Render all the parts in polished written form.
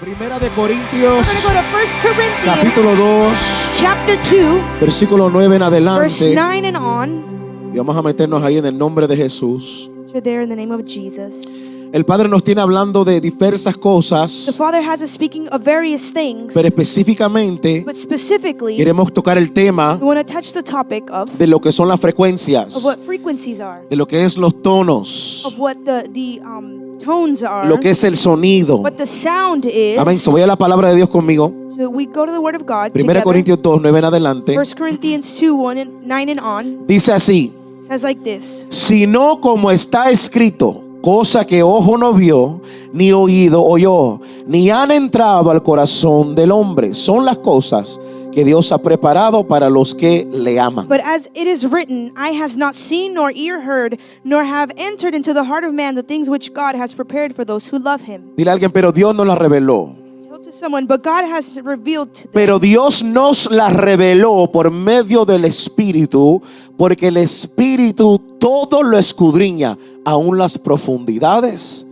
Primera de Corintios, We're going to go to 1 Corinthians, capítulo 2, chapter 2, versículo 9 en verse adelante. 9 and on. Y vamos a meternos ahí en el nombre de Jesús. Enter there in the name of Jesus. El Padre nos tiene hablando de diversas The cosas, Father has us speaking of various things, pero específicamente but specifically, queremos tocar el tema we want to touch the topic of de lo que son las frecuencias, what frequencies are, de lo que es los tonos, of what the tones are, lo que es el sonido. what the sound is. Amén. So voy a la palabra de Dios conmigo. So we go to the Word of God Primera together. Corintios 2, 9 en adelante. 1 Corinthians 2, 9 and on Dice así: says like this. sino como está escrito, cosa que ojo no vio, ni oído oyó, ni han entrado al corazón del hombre, son las cosas que Dios ha preparado para los que le aman. But as it is written, eye has not seen, nor ear heard, nor have entered into the heart of man the things which God has prepared for those who love him. Dile a alguien: pero Dios nos la reveló. Tell to someone, but God has revealed to them. Pero Dios nos la reveló por medio del Espíritu, porque el Espíritu todo lo escudriña, aún las profundidades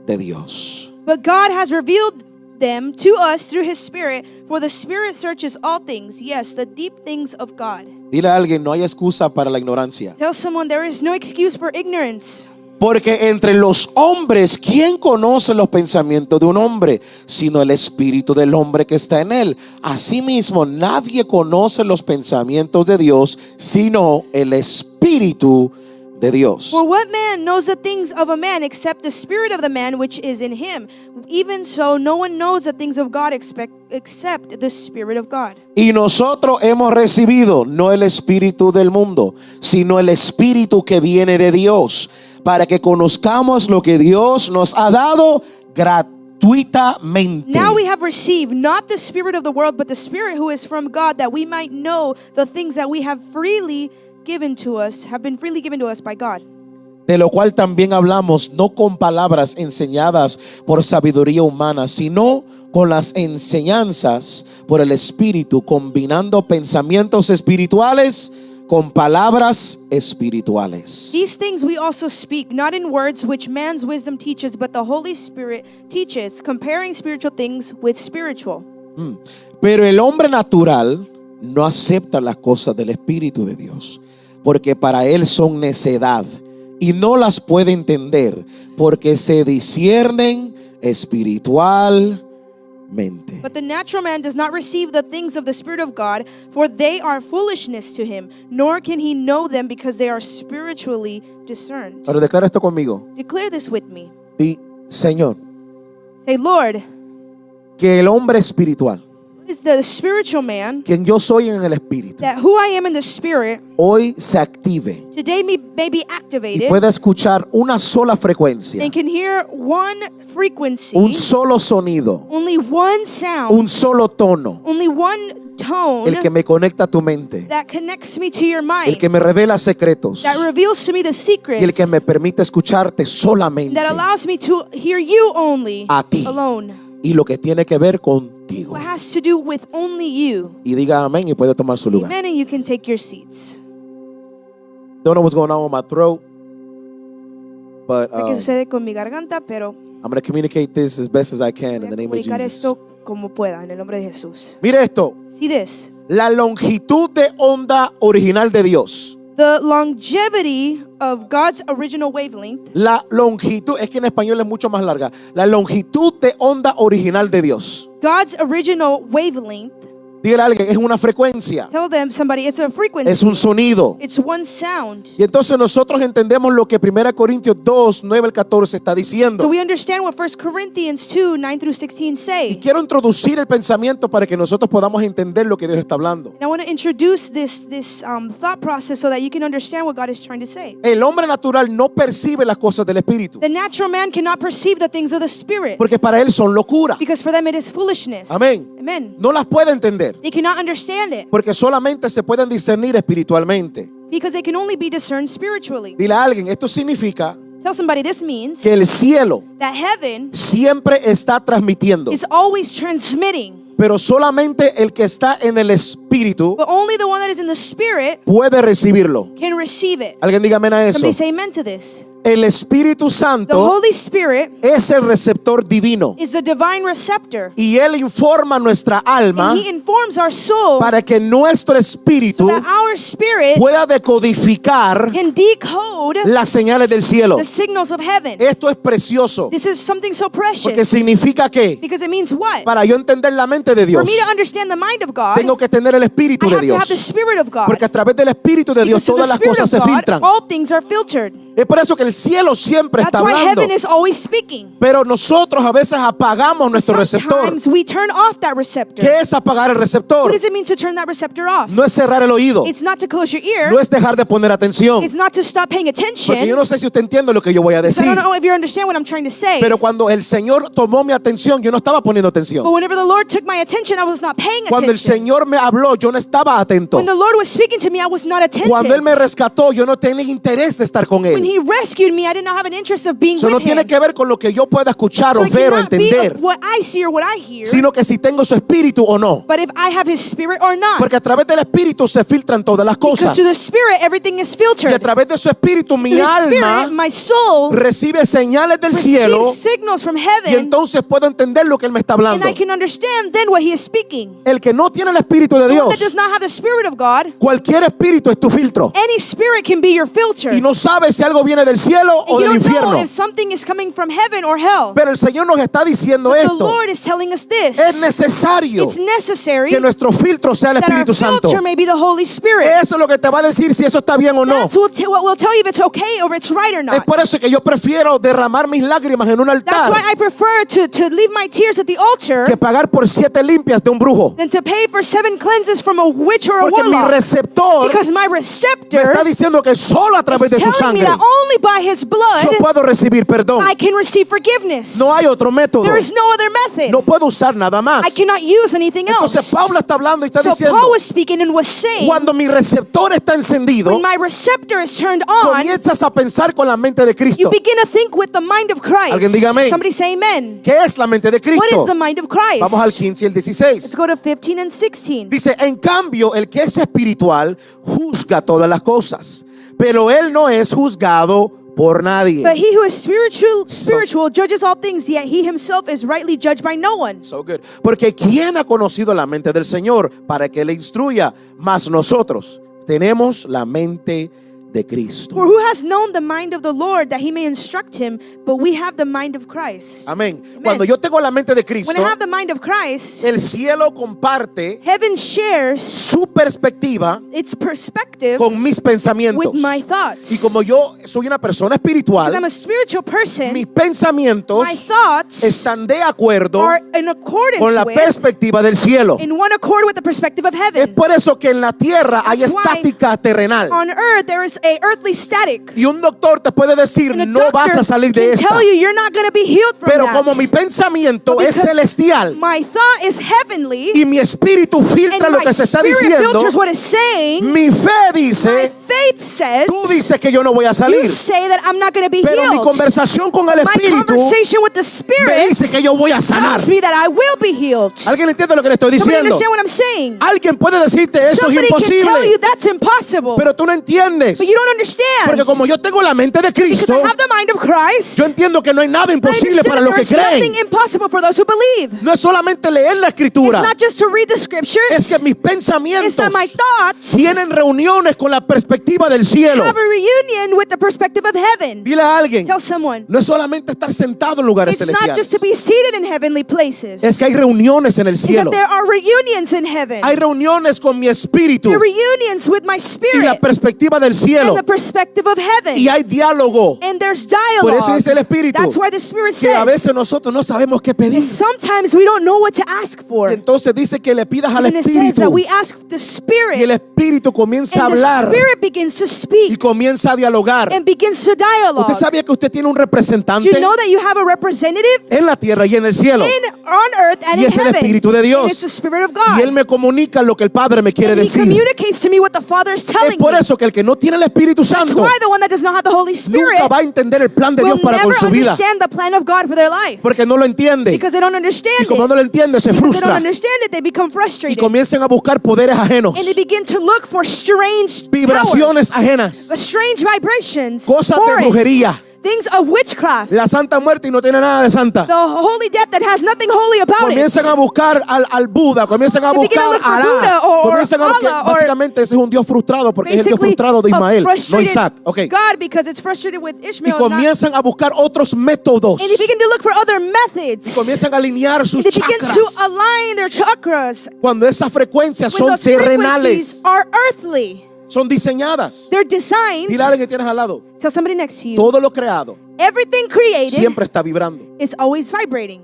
de Dios. But God has revealed them to us through his Spirit, for the Spirit searches all things, yes, the deep things of God. Dile a alguien: no hay excusa para la ignorancia. Tell someone there is no excuse for ignorance. Porque entre los hombres, ¿quién conoce los pensamientos de un hombre? Sino el espíritu del hombre que está en él. Asimismo, nadie conoce los pensamientos de Dios, sino el espíritu de Dios. For what man knows the things of a man except the spirit of the man which is in him? Even so, no one knows the things of God except the Spirit of God. Y nosotros hemos recibido no el espíritu del mundo, sino el espíritu que viene de Dios, para que conozcamos lo que Dios nos ha dado gratuitamente. Now we have received not the spirit of the world, but the Spirit who is from God, that we might know the things that we have freely given to us, have been freely given to us by God. De lo cual también hablamos, no con palabras enseñadas por sabiduría humana, sino con las enseñanzas por el Espíritu, combinando pensamientos espirituales con palabras espirituales. These things we also speak, not in words which man's wisdom teaches, but the Holy Spirit teaches, comparing spiritual things with spiritual. Pero el hombre natural no acepta las cosas del Espíritu de Dios, porque para él son necedad y no las puede entender, porque se disciernen espiritualmente. But the natural man does not receive the things of the Spirit of God, for they are foolishness to him, nor can he know them because they are spiritually discerned. Ahora declara esto conmigo. Declare this with me. Di: Señor, Say, Lord, que el hombre espiritual, is the spiritual man, quien yo soy en el Espíritu, that who I am in the Spirit, hoy se active today may be y activated pueda escuchar una sola frecuencia, and can hear one frequency, un solo sonido, only one sound, un solo tono, only one tone el que me conecta a tu mente, that connects me to your mind, el que me revela secretos that reveals to me the secrets, y el que me permite escucharte solamente that allows me to hear you only, a ti, alone, y lo que tiene que ver contigo. what has to do with only you. Y diga amén y puede tomar su lugar. Amen, and you can take your seats. Don't know what's going on with my throat, but No sé qué sucede con mi garganta, pero I'm going to communicate this as best as I can voy in a the name of comunicar Jesus. esto como pueda, en el nombre de Jesús. Mire esto: See this. la longitud de onda original de Dios. The longevity of God's original wavelength, La longitud, es que en español es mucho más larga. La longitud de onda original de Dios. God's original wavelength, Dígale a alguien: es una frecuencia, tell them, somebody, it's a frequency. es un sonido. It's one sound. Y entonces nosotros entendemos lo que 1 Corintios 2, 9 al 14 está So diciendo. we understand what 1 Corinthians 2, 9 through 16 Y say. quiero introducir el pensamiento para que nosotros podamos entender lo que Dios está hablando. And I want to introduce this thought process so that you can understand what God is trying to say. El hombre natural no percibe las cosas del Espíritu, The natural man cannot perceive the things of the Spirit, porque para él son locura. because for them it is foolishness. Amén. Amen. No las puede entender, They cannot understand it porque solamente se pueden discernir espiritualmente. because they can only be discerned spiritually. Dile a alguien: esto significa Tell somebody, this means que el cielo that heaven siempre está transmitiendo, is always transmitting, pero solamente el que está en el Espíritu espíritu But only the one that is in the Spirit puede recibirlo. can receive it. Alguien diga amén a eso. Somebody say amen to this. El Espíritu The Santo Holy Spirit es el receptor divino is the divine receptor. y Él informa nuestra alma And He informs our soul para que nuestro espíritu that our spirit pueda decodificar can decode las señales del cielo. the signals of heaven. Esto es precioso This is something so porque precious. significa que Because it means what? para yo entender la mente de For Dios me to understand the mind of God, tengo que tener el Espíritu I de have to have the Dios, Spirit of God. porque a través del Espíritu de Dios Because through todas the las Spirit cosas of se God, filtran. all things are filtered. Es por eso que el cielo siempre está That's why hablando, heaven is always speaking. pero nosotros a veces apagamos nuestro receptor. Sometimes we turn off that receptor. ¿Qué es apagar el receptor? What does it mean to turn that receptor off? No es cerrar el oído, It's not to close your ear. no es dejar de poner atención, It's not to stop paying attention. porque yo no sé si usted entiende lo que yo voy a I decir, don't know if you understand what I'm trying to say. pero cuando el Señor tomó mi atención, yo no estaba poniendo But atención. whenever the Lord took my attention, I was not paying Cuando el attention. Señor me habló, yo no estaba atento. When the Lord was speaking to me, I was not attentive. Cuando Él me rescató, yo no tenía interés de estar con When Él. He rescued me, I did not have an interest of being Eso no with tiene Him. que ver con lo que yo pueda escuchar So o it ver o cannot be entender, of what I see or what I hear, sino que si tengo su espíritu o no. but if I have His Spirit or not. Porque a través del espíritu se filtran todas las Because cosas. to the Spirit, everything is Y a filtered. través de su espíritu mi Through the Spirit, alma my soul recibe señales del cielo receives signals from y heaven, entonces puedo entender lo que Él me está and hablando. I can understand then what He is speaking. El que no tiene el espíritu de The one that Dios, does not have the Spirit of God, cualquier espíritu es tu filtro. any spirit can be your filter. Y no sabes si algo viene del cielo o And you del don't know infierno. if something is coming from heaven or hell. Pero el Señor nos está diciendo The esto. Lord is telling us this. Es necesario It's necessary que nuestro filtro sea el that our Espíritu Santo. filter may be the Holy Spirit. Eso es lo que te va a decir si eso está bien o no. That's what will tell you if it's okay or it's right or Es not. por eso que yo prefiero derramar mis lágrimas en un That's altar why I prefer to leave my tears at the altar que pagar por 7 limpias de un brujo. than to pay for 7 cleanses from a witch or a Porque mi warlock. receptor Because my me receptor está diciendo que solo a través de is su telling me sangre that only by His blood yo puedo recibir perdón. I can receive forgiveness. No hay otro método. There is no other method. No puedo usar nada más. I cannot use anything else. Entonces Pablo está hablando y está So diciendo, Paul was speaking and was saying, cuando mi receptor está encendido, when my receptor is turned on, comienzas a pensar con la mente de you Cristo. begin to think with the mind of Christ. Alguien diga amén. Somebody say amen. ¿Qué es la mente de What Cristo? is the mind of Christ? Vamos al 15 y el Let's 16. go to 15 and 16. Dice, en cambio, el que es espiritual juzga todas las cosas, pero él no es juzgado por nadie. But he who is spiritual judges all things, yet he himself is rightly judged by no one. So good. Porque ¿quién ha conocido la mente del Señor para que le instruya? Mas nosotros tenemos la mente de Cristo. For who has known the mind of the Lord that he may instruct him? But we have the mind of Christ. Amén. Cuando yo tengo la mente de Cristo, When I have the mind of Christ, el cielo comparte heaven shares su perspectiva its perspective con mis pensamientos. with my thoughts. Y como yo soy una persona Because I'm espiritual, a spiritual person, mis pensamientos my thoughts están de acuerdo are in accordance con la with, perspectiva del cielo. in one accord with the perspective of Es heaven. por eso que en la tierra hay That's why estática terrenal. On earth, there is a earthly static. Y un doctor te puede decir, And a no vas a doctor salir de can esta. tell you you're not going to be healed from Pero that. como mi pensamiento But es because celestial my thought is heavenly, y mi espíritu filtra and lo my que se está spirit diciendo, filters what is saying, mi fe my dice, faith says, tú dices que yo no voy a you salir. say that I'm not going to be Pero mi healed. conversación con el My espíritu conversation with the me Spirit dice que yo voy a sanar. tells me that I will be healed. ¿Alguien entiende lo que le estoy Somebody diciendo? understand what I'm saying? Alguien puede decirte eso es Somebody can tell you imposible, that's impossible. pero tú no entiendes. But you don't understand. Porque como yo tengo la mente de Because Cristo, I have the mind of Christ. yo entiendo que no hay nada I imposible understand para that los que there is nothing creen. impossible for those who believe. No es solamente leer la It's escritura, not just to read the scriptures. es que mis It's pensamientos that my thoughts tienen reuniones con la perspectiva del cielo. have a reunion with the perspective of heaven. Dile a alguien, Tell someone. no es solamente estar sentado en lugares It's not just to celestiales, be seated in heavenly places. es que hay reuniones en el It's that cielo. there are reunions in heaven. Hay reuniones con mi espíritu There are reunions with my y la spirit perspectiva del cielo. and the perspective of heaven. Y hay diálogo. And there's Por eso dialogue. dice el Espíritu That's why the Spirit que a says veces nosotros no sabemos qué that pedir. sometimes we don't know what to ask for. Y entonces dice que le pidas al And it says Espíritu that we ask the y el Spirit, Espíritu comienza a and the hablar Spirit begins to y speak comienza a dialogar. and begins to dialogue. ¿Usted sabía que usted tiene un Do representante you know that you have a representative en la tierra y en el cielo? on earth and Y in es el heaven? Espíritu de Dios. And it's the Spirit of Y Él God. me comunica lo que el Padre me quiere And He decir. communicates to me what the Father is Es telling por me. eso que el que no tiene el Espíritu That's Santo why the one that does not have the Holy Spirit nunca va a entender el plan de will Dios para con never su vida, understand the plan of God for their life. porque no lo entiende. Because they don't Y understand como it. no lo entiende, se Because they don't frustra understand it, they become y frustrated. comienzan a buscar poderes ajenos, And they begin to look for strange vibraciones powers, ajenas, strange vibrations, cosas de foreign, brujería, things of witchcraft. la Santa Muerte y no tiene nada de santa. The holy death that has nothing holy about it. Comienzan a buscar al Buda, comienzan a They begin to buscar look for a Buddha Alá, or comienzan a Allah or básicamente ese es un Dios frustrado porque es el Dios Basically, frustrado de a Ismael, no frustrated Isaac. Okay. God, because it's frustrated with Y Ishmael. comienzan a buscar otros métodos. And they begin to look for other Y methods. comienzan a alinear sus They begin to chakras align their chakras cuando esas frecuencias when son those terrenales, frequencies are earthly. son diseñadas. They're designed. Dile a alguien que tienes al lado, Tell somebody next to you. todo lo creado Everything created siempre está vibrando. is always vibrating.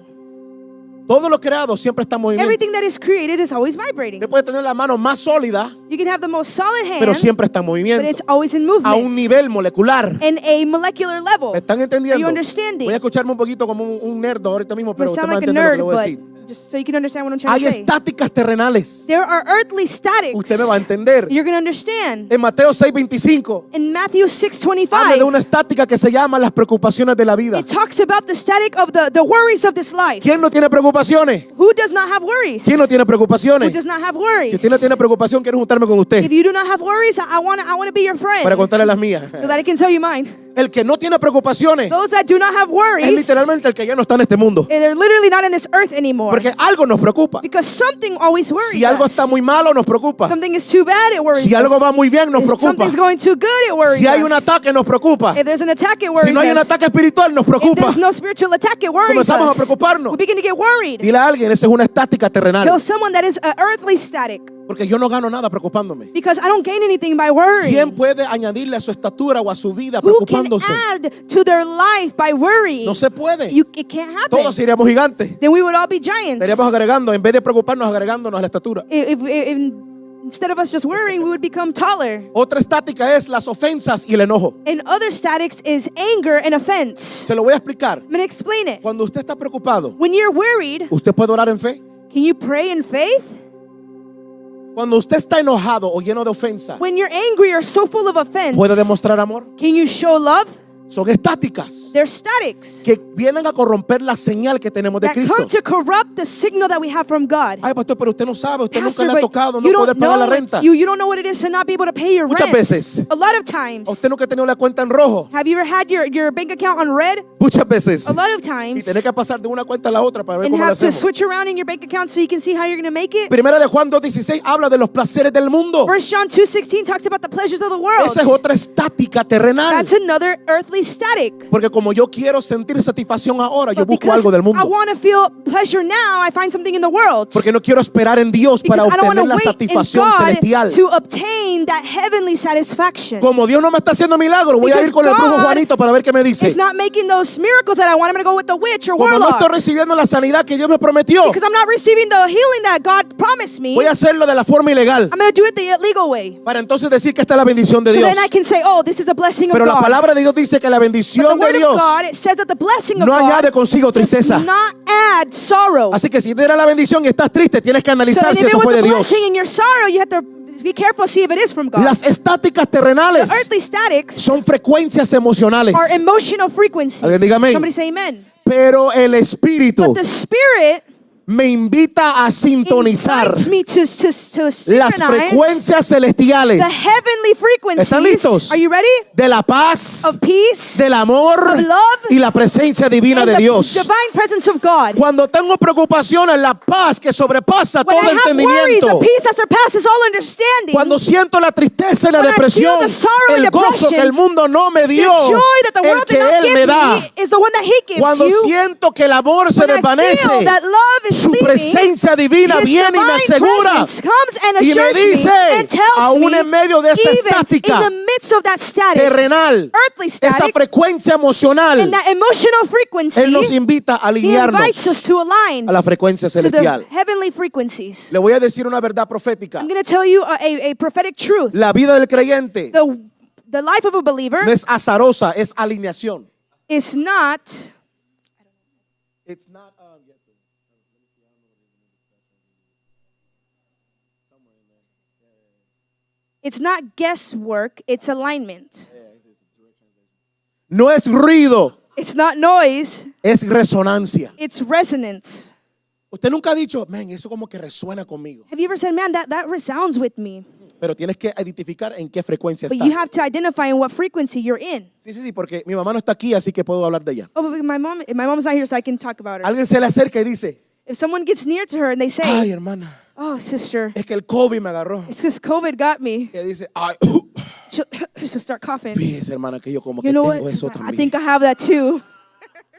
Todo lo creado siempre está en movimiento. Everything that is created is always vibrating. Usted puede tener la mano más sólida, You can have the most solid hand, pero siempre está en but movimiento. it's always in A un movement. nivel molecular. In a molecular level. ¿Me están Are entendiendo? you understanding? Voy a escucharme un poquito como un nerd ahorita mismo, You pero usted sound me va a like a entender lo que nerd, le voy a but decir. just so you can understand what I'm trying Hay to say. estáticas terrenales. There are earthly statics. Usted me va a entender. You're going to understand. En Mateo 6:25 In Matthew habla de 6:25, una estática que se llama las preocupaciones de la vida. it talks about the static of the worries of this life. ¿Quién no tiene preocupaciones? Who does not have worries? ¿Quién no tiene Who preocupaciones? does not have worries? Si usted no tiene preocupación, quiero juntarme con usted If you do not have worries, I want to be your friend para contarle las mías. so that I can tell you mine. El que no tiene preocupaciones Those that do not have es worries, literalmente el que ya no está en este mundo. they're literally not in this earth anymore. Porque algo nos preocupa. Because something always worries Si algo us. está muy malo, nos preocupa. Something is too bad, it worries Si algo us. va muy bien, nos If preocupa. something's going too good, it worries Si hay un us. ataque, nos preocupa. If there's an attack, it worries Si no hay un us. ataque espiritual, nos If preocupa. there's no spiritual attack, it worries Comenzamos a us. preocuparnos. We begin to get worried. Dile a alguien, esa es una estática terrenal. Tell someone that is earthly static. Porque yo no gano nada preocupándome. Because I don't gain anything by worrying. ¿Quién puede añadirle a su estatura o a su vida Who can preocupándose? add to their life by worrying? No se puede. It can't happen. Todos seríamos gigantes. Then we would all be giants. Estaríamos agregando, en vez de preocuparnos, agregándonos a la estatura. If instead of us just worrying, we would become taller. Otra estática es las ofensas y el enojo. And other statics is anger and offense. Se lo voy a explicar. I'm going to explain it. Cuando usted está preocupado, When you're worried, ¿usted puede orar en fe? can you pray in faith? Cuando usted está enojado o lleno de ofensa, When you're angry or so full of offense, ¿puede demostrar amor? can you show love? Son estáticas They're statics que vienen a corromper la señal que tenemos de that come Cristo. to corrupt the signal that we have from God. Ay, pastor, pero usted no sabe, usted nunca Pastor, le ha but tocado, no you puede don't pagar la know renta. you don't know what it is to not be able to pay your Muchas rent. veces. A lot of times. Usted nunca ha tenido la cuenta en rojo. Have you ever had your bank account on red? Muchas veces. A lot of Y times. tener que pasar de una cuenta a la otra para ver And cómo lo have to hacemos. switch around in your bank account so you can see how you're going to make it. Primera de Juan 2:16 habla de los placeres del mundo. 1 John 2:16 talks about the pleasures of the world. Esa es otra estática terrenal. That's another earthly static. Porque como yo quiero sentir satisfacción ahora, yo But busco because algo del I mundo. want to feel pleasure now, I find something in the world. Porque no quiero esperar en Dios para Because I don't want obtener to la wait in satisfacción God celestial. to obtain that heavenly satisfaction. Como Dios no me está haciendo milagros, voy a ir Because con el brujo God Juanito para ver qué me dice. It's not making those miracles that I want. I'm going to go with the witch or Como no warlock. estoy recibiendo la sanidad que Dios me prometió, Because I'm not receiving the healing that God promised me. voy a hacerlo de la forma ilegal. I'm going to do it the illegal way. Para entonces decir que esta es la bendición de So Dios. then I can say, oh, this is a blessing of Pero la God. palabra de Dios dice que la But the bendición de word of Dios God, it says that the blessing of no God añade consigo does tristeza. not add sorrow. Así que si te da la bendición y estás triste, tienes que So analizar then si if it eso was fue a de Dios. blessing in your sorrow, you have to be careful, see if it is from God. Las estáticas terrenales The earthly statics son frecuencias emocionales. are emotional frequencies. Alguien diga amén. Somebody say amen. Pero el Espíritu But the Spirit me invita a sintonizar invites me to las synchronize frecuencias celestiales the heavenly frequencies. ¿Están listos? Are you ready? de la paz, Of peace, del amor of love, y la presencia divina and de the Dios. divine presence of God. Cuando tengo preocupaciones, la paz que sobrepasa When I todo have worries, the entendimiento. peace that surpasses all understanding. Cuando siento la tristeza y la When I depresión, feel the sorrow and el gozo depression, que el mundo no me the dio, joy that the el world que did not Él give me da. me is the one that He gives Cuando you. siento que el amor se When I desvanece, feel that love is su leaving, presencia divina His viene y me divine asegura presence comes and y me assures dice, me and tells aún me, en medio de esa even estática in the midst of that static, terrenal, earthly esa static, frecuencia emocional, and that emotional frequency, Él nos invita a He invites alinearnos us to align a la frecuencia to the celestial. heavenly frequencies. Le voy a decir una verdad profética. I'm going to tell you a prophetic truth. La vida del creyente The life of a believer no es azarosa, es alineación. is not It's not, It's not guesswork, it's alignment. No es ruido, It's not noise, es resonancia. it's resonance. Usted nunca ha dicho, man, eso como que resuena conmigo. Have you ever said, man, that resounds with me? Pero tienes que identificar en qué frecuencia But estás. you have to identify in what frequency you're in. Sí, porque mi mamá no está aquí, así que puedo hablar de ella. Oh, but my mom's not here, so I can talk about her. Alguien se le acerca y dice, If someone gets near to her and they say, ay, hermana, oh, sister, es que el COVID me agarró. it's because COVID got me, Que dice, ay, she'll start coughing. fíjese, hermana, que yo como que You know tengo what? eso I también. think I have that too.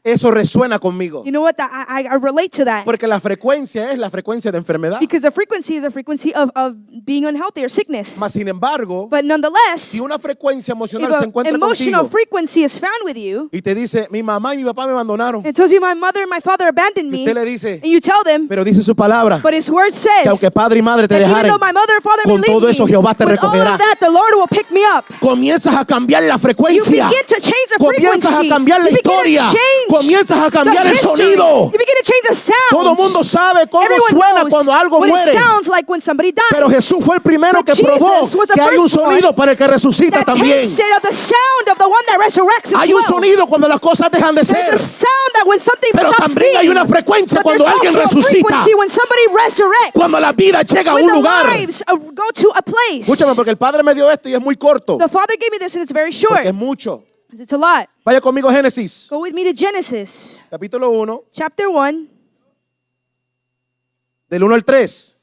Eso resuena conmigo. You know what? I relate to that. Porque la frecuencia es la frecuencia de enfermedad. Because the frequency is a frequency of being unhealthy or sickness. Mas, sin embargo, But nonetheless, si una frecuencia emocional if se an encuentra emotional contigo frequency is found with you, y te dice, mi mamá y mi papá me abandonaron, and tells you my mother and my father abandoned y me, usted le dice, and you tell them, pero dice su palabra, but his word que says aunque padre y madre te that even dejaren, though my mother and father may con leave todo eso me, Jehová te with all recogerá. of that, the Lord will pick me up. Comienzas a cambiar la You frecuencia. begin to change the Comienzas a frequency. cambiar la You begin to historia. change Comienzas a cambiar the el history. sonido. You begin to change the sound. Todo el mundo sabe cómo Everyone suena knows cuando algo what muere. it sounds like when somebody dies. Pero Jesús fue el primero But que probó Jesus was the que hay un first one sonido para el que resucita that también. tasted of the sound of the one that resurrects as Hay un well. sonido cuando las cosas dejan de There's ser. a sound that when something Pero stops también hay being, una frecuencia but cuando there's alguien also a resucita. frequency when somebody resurrects. Cuando la vida llega a when un the lugar. lives go to a place. Escúchame, porque el Padre me dio esto y es muy corto. The Father gave me this and it's very short. Porque es mucho. It's a lot. Vaya conmigo a Génesis, Go with me to Genesis, capítulo 1, chapter 1, del 1 al 3.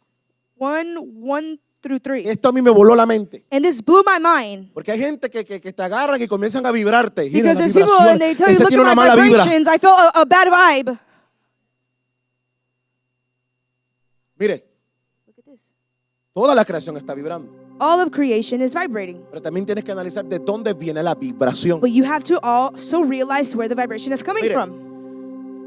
1 through 3. Esto a mí me voló la mente. And this blew my mind. Porque hay gente que te agarran y comienzan a vibrarte. Mira Because la there's people vibración. and they tell you, Ese look tiene at una my mala vibra. vibrations. I feel a bad vibe. Mire, Look at this. toda la creación está vibrando. All of creation is vibrating. Pero también tienes que analizar de dónde viene la vibración. But you have to also realize where the vibration is coming Mire. from.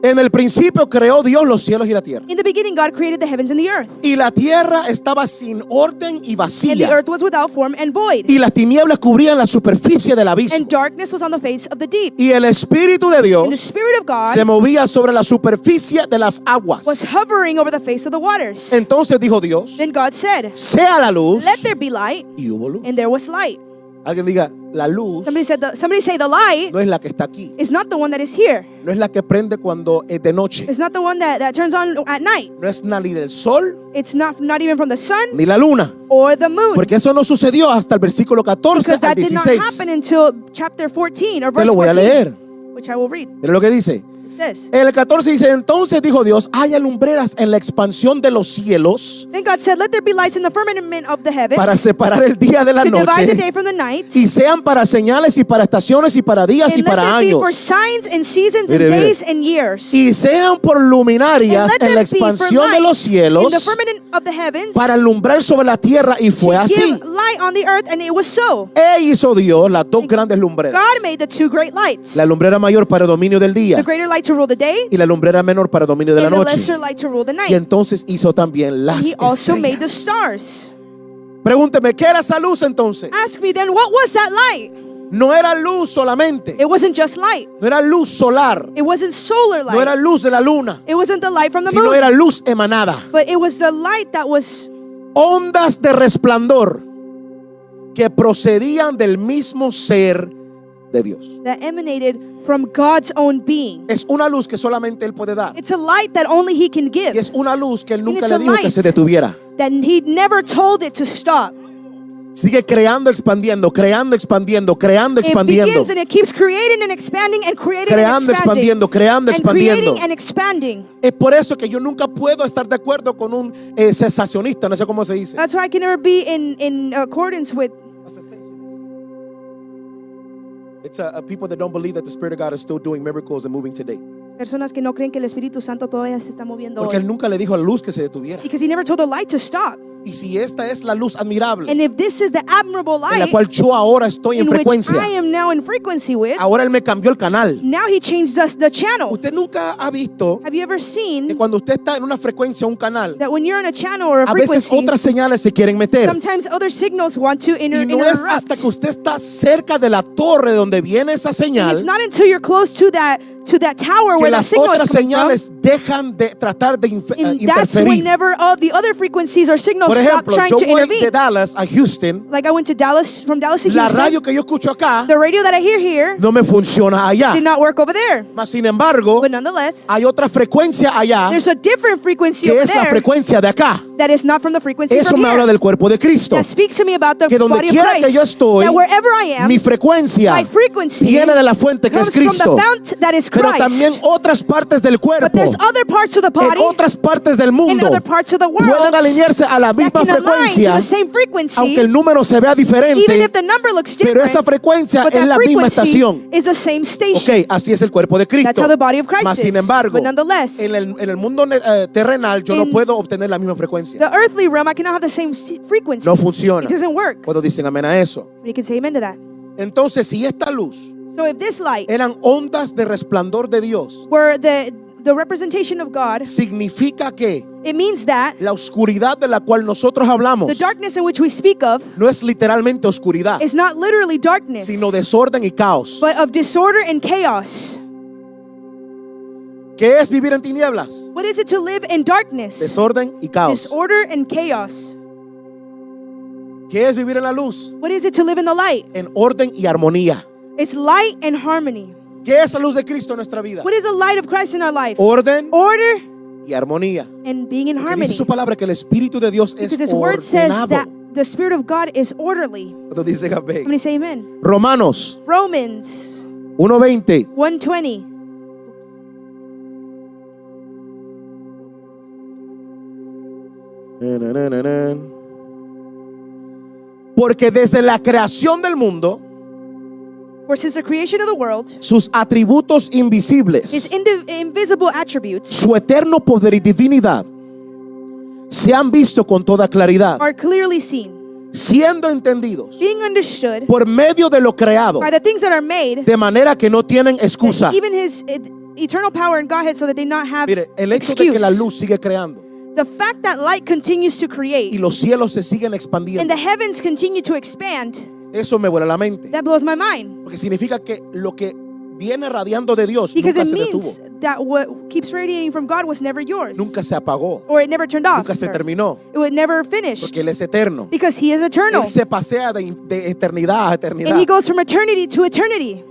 En el principio creó Dios los cielos y la tierra. In the beginning, God created the heavens and the earth. Y la tierra estaba sin orden y And the vacía. earth was without form and void. Y las tinieblas cubrían la superficie del abismo. And darkness was on the face of the deep. Y el Espíritu de Dios And the Spirit of God se movía sobre la superficie de las aguas. was hovering over the face of the waters. Entonces dijo Dios, Then God said, sea la luz. let there be light. Y hubo luz. And there was light. Alguien diga, la luz Somebody say the light no es la que está aquí. is not the one that is here. No es la que prende cuando es de noche. It's not the one that turns on at night. No es ni del sol It's not even from the sun ni la luna. or the moon. Porque eso no sucedió hasta el versículo 14 Because al that did not 16. happen until chapter 14 or Te verse lo voy a 14, leer. which I will read. Mira lo que dice. It says, El 14 dice, entonces dijo Dios, haya lumbreras en la expansión de los cielos then God said, let there be lights in the firmament of the heavens para separar el día de la to divide the noche day from the night. y sean para señales y para estaciones y para días y And let para there be años for signs and seasons Mire, and mire. days and years. y sean por And luminarias let en la them be for expansión de los lights in the cielos firmament of the heavens para alumbrar sobre la tierra y fue to así. give light on the earth, and it was so. E hizo Dios las dos grandes lumbreras. God made the two great lights. La lumbrera mayor para el dominio del día The greater light to rule the day y la lumbrera menor para el dominio de la and the noche. lesser light to rule the Y night. entonces hizo también las He also made the estrellas. stars. Pregúnteme, ¿qué era esa luz entonces? Ask me then, what was that light? No era luz solamente. It wasn't just light. No era luz solar. It wasn't solar No era light. luz de la luna. It wasn't the light from the Sino moon. era luz emanada. But it was the light that was Ondas de resplandor que procedían del mismo ser de Dios. that emanated from God's own being. Es una luz que solamente Él puede dar. It's a light that only He can Y give. es una luz que Él nunca it's le a dijo que light. se detuviera. That He never told it to stop. Sigue creando, expandiendo, creando, expandiendo, creando, It expandiendo. begins and it keeps creating and expanding and creating Creando, and expanding. expandiendo, creando, And expandiendo. creating and expanding. Es por eso que yo nunca puedo estar de acuerdo con un cesacionista, no sé cómo se dice. That's why I can never be in accordance with. It's people that don't believe that the Spirit of God is still doing miracles and moving today. Personas que no creen que el Espíritu Santo todavía se está moviendo Porque hoy. Él nunca le dijo a la luz que se detuviera. Because He never told the light to stop. Y si esta es la luz admirable And if this is the admirable en la light cual yo ahora estoy en in which frecuencia, I am now in frequency with, ahora Él me cambió el canal. now He changed the channel. Usted nunca ha visto Have you ever que seen cuando usted está en una frecuencia, un canal, that when you're in a channel or a a veces frequency, otras señales se quieren meter. sometimes other signals want to Y no es hasta interrupt? que usted está cerca de la torre de donde viene esa And señal it's not until you're close to that to that tower que where the las signal is otras coming from. señales dejan de tratar de And that's interferir. whenever all the other frequencies or signals Por stop ejemplo, trying yo to voy de intervene. Dallas a Houston. Like I went to Dallas, from Dallas to La Houston. radio que yo escucho acá The radio that I hear here no me funciona allá. did not work over there. Mas, sin embargo, But nonetheless, hay otra frecuencia allá there's a different frequency que over es la there frecuencia de acá. that is not from the frequency Eso from me habla here. del cuerpo de Cristo. That speaks to me about the Que donde body of quiera que Christ. yo estoy, That wherever I am, mi frecuencia my frequency viene de la fuente que es comes from Cristo. the fount that is Pero Christ. también otras partes del But cuerpo, there's other parts of the en body, otras partes del in mundo, other parts of the world, pueden alinearse a la that misma can align to frecuencia, the same frequency, aunque el número se vea even diferente, if the number looks pero different. esa frecuencia But es that la misma frequency estación. is the same station. Ok, así es el cuerpo de Cristo. That's how the body of Christ Mas, is. sin embargo, But nonetheless, en el mundo terrenal yo no in puedo obtener la misma frecuencia. the earthly realm, I cannot have the same frequency. No funciona. It doesn't work. Cuando dicen amén a eso. But you can say amen to that. Entonces, si esta luz So if this light eran ondas de resplandor de Dios, were the representation of God, significa que it means that la oscuridad de la cual nosotros hablamos the darkness in which we speak of no es literalmente oscuridad, is not literally darkness, sino desorden y caos. but of disorder and chaos. ¿Qué es vivir en tinieblas? What is it to live in darkness? Desorden y caos. Disorder and chaos. ¿Qué es vivir en la luz? What is it to live in the light? En orden y armonía. It's light and harmony. ¿Qué es la luz de Cristo en nuestra vida? What is the light of Christ in our life? Orden Order y armonía. and being in Porque harmony. dice su palabra que el Espíritu de Dios es Because His word says ordenado. that the Spirit of God is orderly. Cuando dice How amén. many say amen? Romanos Romans 1:20. 1:20. Porque desde la creación del mundo, For since the creation of the world, sus atributos His invisibles, invisible attributes su eterno poder y divinidad, se han visto con toda claridad, are clearly seen, siendo entendidos being understood por medio de lo creado, by the things that are made, de manera que no tienen excusa. even His eternal power and Godhead, so that they not have Mire, el hecho de excuse. que la luz sigue creando The fact that light continues to y create los cielos se siguen and expandiendo, the heavens continue to expand, eso me vuela la mente. that blows my mind. Porque significa que lo que viene radiando de Dios Because nunca it se means detuvo, that what keeps radiating from God was never yours. nunca se apagó, Or it never turned off. nunca se Sorry. terminó, It would never finish. porque Él es eterno. Because He is eternal. Él se pasea de eternidad a eternidad, And He goes from eternity to eternity.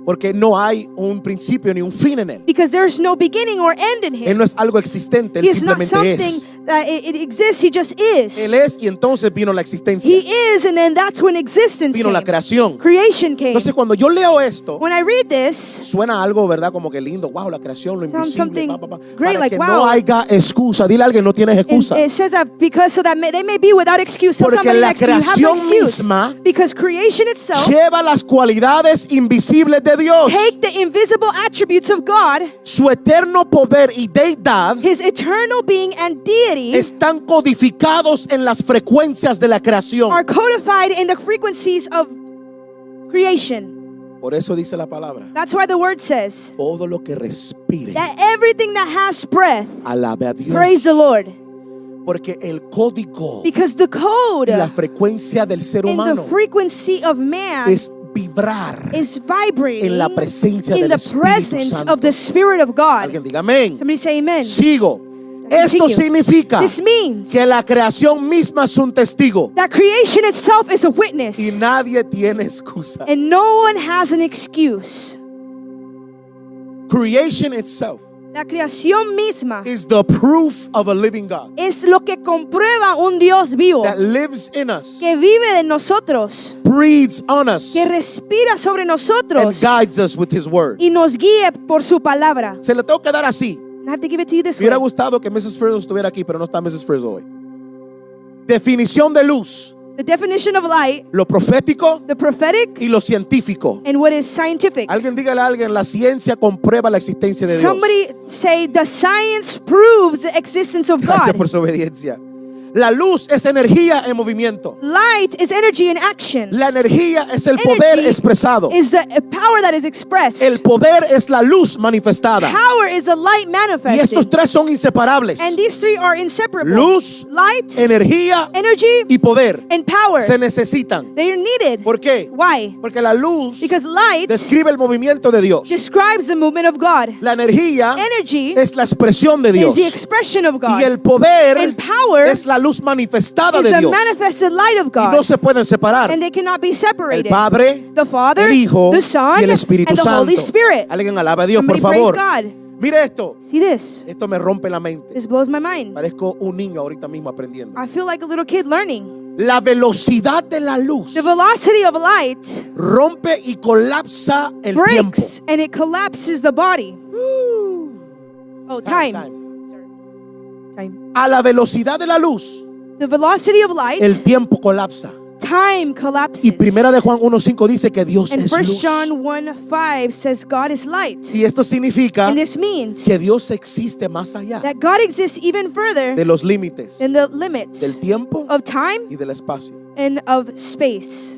porque no hay un principio ni un fin en Él. Because there's no beginning or end in Él Him. no es algo existente, Él He is not simplemente es. something that it exists. He just is. Él es y entonces vino la existencia, He is, and then that's when existence vino la came. creación. Creation came. Entonces cuando yo leo esto, When I read this, suena algo, ¿verdad? Como que lindo, wow, la creación, lo Sounds invisible, something pa. great, Para like, que wow. no haya excusa. Dile a alguien, no tienes and excusa. it says that because so that they may be without excuse. So Porque somebody la next to you have no creación excuse. misma Because creation itself lleva las cualidades invisibles de Dios, take the invisible attributes of God, su eterno poder y deidad His eternal being and deity, están codificados en las frecuencias de la creación. are codified in the frequencies of creation. Por eso dice la palabra, That's why the word says todo lo que respire, that everything that has breath, alabe a Dios. praise the Lord. Porque el código Because the code y la frecuencia del ser in the humano frequency of man es vibrar is vibrating en la presencia in del the Espíritu presence Santo. of the Spirit of God. Alguien diga amén. Somebody say amen. Sigo. Esto Continue. significa This means que la creación misma es un testigo that creation itself is a witness, y nadie tiene excusa. and no one has an excuse. Creation itself La creación misma is the proof of a living God es lo que comprueba un Dios vivo that lives in us, que vive de nosotros, breathes on us, que respira sobre and nosotros guides us with His word. y nos guíe por su palabra. Se le tengo que dar así. I have to give it to you this Me hubiera way. gustado que Mrs. Frizzle estuviera aquí, pero no está Mrs. Frizzle hoy. Definición de luz, The definition of light, lo profético the prophetic, y lo científico. and what is scientific. Alguien dígale a alguien, la ciencia comprueba la existencia de Dios. Somebody say the science proves the existence of Gracias God. por su obediencia. La luz es energía en movimiento. Light is energy in action. La energía es el poder Energy expresado. is the power that is expressed. El poder es la luz manifestada. Power is the light Y manifesting. estos tres son inseparables. And these three are inseparable. Luz, Light, energía energy, y poder and power. se necesitan. They are needed. ¿Por qué? Why? Porque la luz Because light describe el movimiento de Dios. describes the movement of God. La energía Energy es la expresión de is Dios. the expression of God. Y el poder And power es la luz manifestada is de the Dios. manifested light of Y God. no se pueden separar. And they cannot be El separated. Padre, The Father, el Hijo the Son, y el Espíritu and the Santo. Holy Spirit. Alguien alaba a Dios, por Somebody favor. praise God. Mire esto. See this. Esto me rompe la mente. This blows my mind. Parezco un niño ahorita mismo aprendiendo. I feel like a little kid learning. La velocidad de la luz The velocity of light rompe y colapsa el tiempo. breaks and it collapses the body. Oh, time. Time. A la velocidad de la luz, The velocity of light, el tiempo colapsa. time collapses. Y primera de Juan 1:5 dice que Dios And es 1 luz. John 1:5 says God is light. Y esto significa And this means que Dios existe más allá that God exists even further de los límites than the limits del tiempo of time y del espacio. and of space.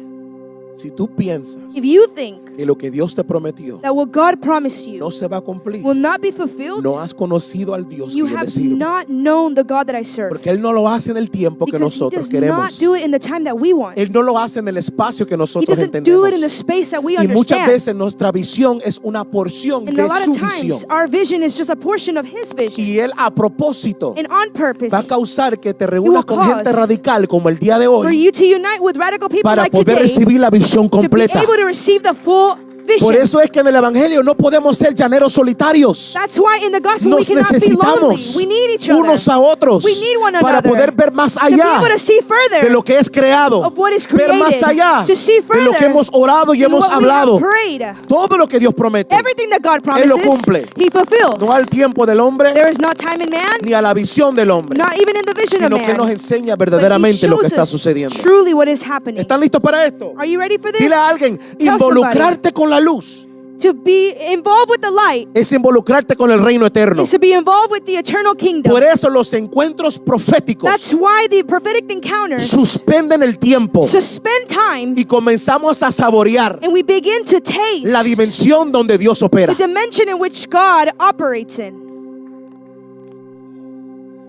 Si tú piensas If you think que lo que Dios te prometió that what God promised you no se va a cumplir, will not be fulfilled, no has conocido al Dios que you yo le have sirvo. not known the God that I serve. Porque Él no lo hace en el tiempo que Because He nosotros does not queremos. do it in the time that we want. Él no lo hace en el espacio que He nosotros doesn't do entendemos. it in the space that we Y muchas understand. veces nuestra visión es una porción And de a lot su of visión. times, our vision is just a portion of His vision. Y Él a propósito And on purpose, va a causar que te will reúnas con gente cause radical como el día de for hoy you to unite with radical people para like poder today, recibir la visión to be completa. able to receive the full vision. Por eso es que en el Evangelio no podemos ser llaneros solitarios. That's why in the gospel we Nos cannot be lonely. necesitamos We need each other unos a otros We need one para another poder ver más to be allá able to see further de lo que es creado, of what is ver created, más allá to see de lo que further hemos orado y than hemos what we have hablado. prayed. Todo lo que Dios promete Everything that God Él lo promises, cumple. He fulfills. no al tiempo del hombre There is not time in man, ni a la visión del hombre, not even in the vision of sino que nos man. enseña But He verdaderamente lo que shows está us sucediendo. truly what is happening. ¿Están listos para esto? Are you ready for this? Dile a alguien, Tell involucrarte con la luz To be involved with the light es involucrarte con el reino eterno. is to be involved with the eternal kingdom. Por eso los encuentros proféticos That's why the prophetic encounters suspenden el tiempo suspend time y comenzamos a saborear and we begin to taste la dimensión donde Dios opera. the dimension in which God operates in.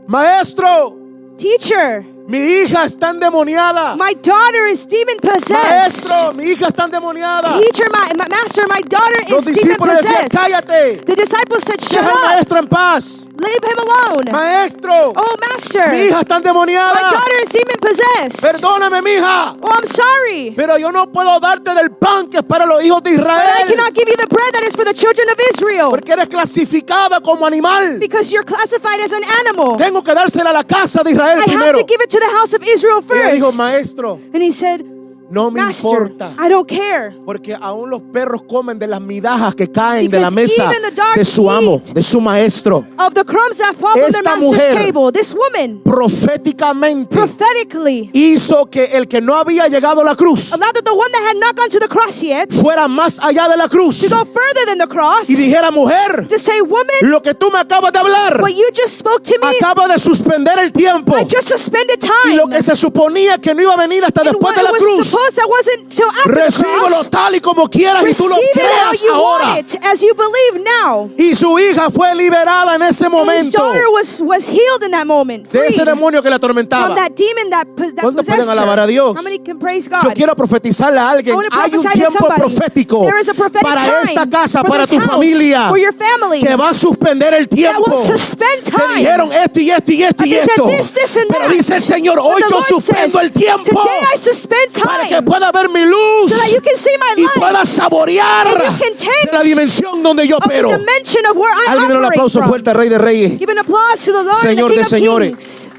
Maestro, Teacher, mi hija está endemoniada. my daughter is demon possessed. Maestro, mi hija está endemoniada. Teacher, my master, my daughter Los is demon discípulos decían, possessed. cállate, The disciples said, shut deja al up, maestro en paz. leave him alone. Maestro, Oh, master, mi hija está my endemoniada. daughter is demon possessed. Perdóname, mi hija, Oh, I'm sorry, pero yo no puedo darte del pan que es para los hijos de but I Israel, cannot give you the bread that is for the children of Israel porque eres clasificada como animal. because you're classified as an animal. Tengo que dársela a la casa de Israel I have primero. to give it to the house of Israel Ella dijo, first. maestro, And he said, no me Master, importa, I don't care. porque aún los perros comen de las migajas que caen de la Because mesa even the dogs de su amo, eat de su maestro. Of the crumbs that fall from their Esta master's mujer table, this woman Proféticamente prophetically hizo que el que no había llegado a la cruz allowed that the one that had not gone to the cross yet fuera más allá de la cruz to go further than the cross, y dijera, mujer, to say, woman, lo que tú me acabas de hablar what you just spoke to me, acaba de suspender el tiempo, I just suspended y time. lo que se suponía que no iba a venir hasta And después what de la it was cruz, supposed that wasn't till after the recíbelo cross, tal y como quieras y tú lo receive it how creas you ahora. want it, as you believe now. Y su hija fue liberada en ese His momento daughter was healed in that moment, de ese freed demonio que la from atormentaba. that demon that ¿Cuántos possessed pueden alabar a her. Dios? How many can praise Yo God? quiero profetizarle a alguien. I want to Hay un prophesy to tiempo somebody. profético There is a prophetic para time esta casa, for para this tu house, familia, for your family, que va a suspender el that tiempo. will suspend Te time. dijeron esto y esto y esto And y they esto. said this and Pero that. dice el Señor, But hoy the yo Lord suspendo says, el tiempo today I suspend para que time pueda ver mi luz so that you can see my y light pueda saborear and you can taste de la dimensión donde yo of the opero. dimension of where I Alguien le da un operate aplauso from. fuerte al Rey de Reyes. Give an applause to the Lord Señor and de the King señores. of Kings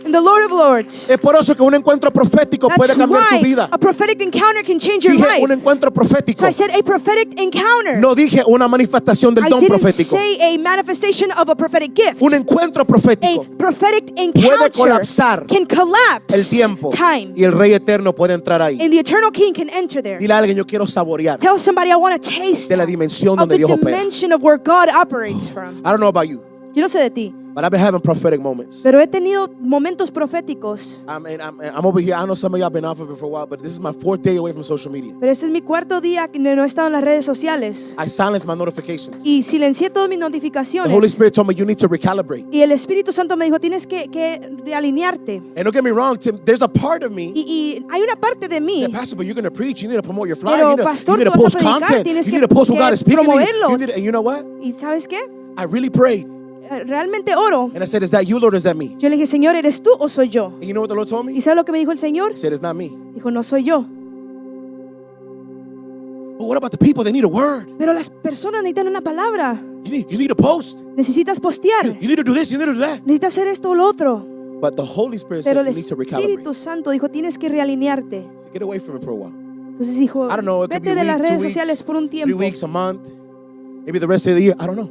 and the Lord of Lords. Es por eso que un encuentro profético puede That's cambiar tu why vida. a prophetic encounter can change your Dije un life. encuentro profético. So I said a prophetic encounter. No dije una manifestación del I don didn't profético. say a manifestation of a prophetic gift. Un encuentro A profético prophetic puede encounter colapsar can collapse el tiempo time. y el Rey eterno puede entrar ahí. And the eternal King can enter there. Dile a alguien, yo quiero saborear Tell somebody I want to taste de la dimensión of donde the Dios opera. dimension of where God operates from. I don't know about you, Yo no sé de ti, But I've been having prophetic moments. Pero he tenido momentos proféticos. I'm over here. I know some of y'all been off of it for a while, but this is my 4th day away from social media. Pero este es mi 4º día que no he estado en las redes sociales. I silenced my notifications. Y silencié todas mis The Holy notificaciones. Spirit told me you need to recalibrate. Y el Espíritu Santo me dijo, tienes que realinearte. And don't get me wrong, Tim, there's a part of me Y hay una parte de mí. that, Pastor, but you're going to preach. You need to promote your flyer. Pero, You pastor, need to tú vas a post predicar, content. tienes You que- need to post what que God is speaking to you. promoverlo. And you know what? ¿Y sabes qué? I really prayed. Realmente oro. And I said, is that you, Lord, or is that me? Yo le dije, Señor, ¿eres tú o soy yo? And you know what the Lord told ¿Y me? sabes lo que me dijo el Señor? He said, it's not me. Dijo, no soy yo. But what about the people? They need a word. Pero las personas necesitan una palabra. You need to post. Necesitas postear. You need to do this. You need to do that. Necesitas hacer esto o lo otro. But the Holy Spirit Pero said el you need to recalibrate. Espíritu Santo dijo, tienes que realinearte. So get away from it for a while. Entonces dijo, I don't know. It could be vete a de las week, 2 redes weeks, sociales por un 3 tiempo. weeks, a month, maybe the rest of the year. I don't know.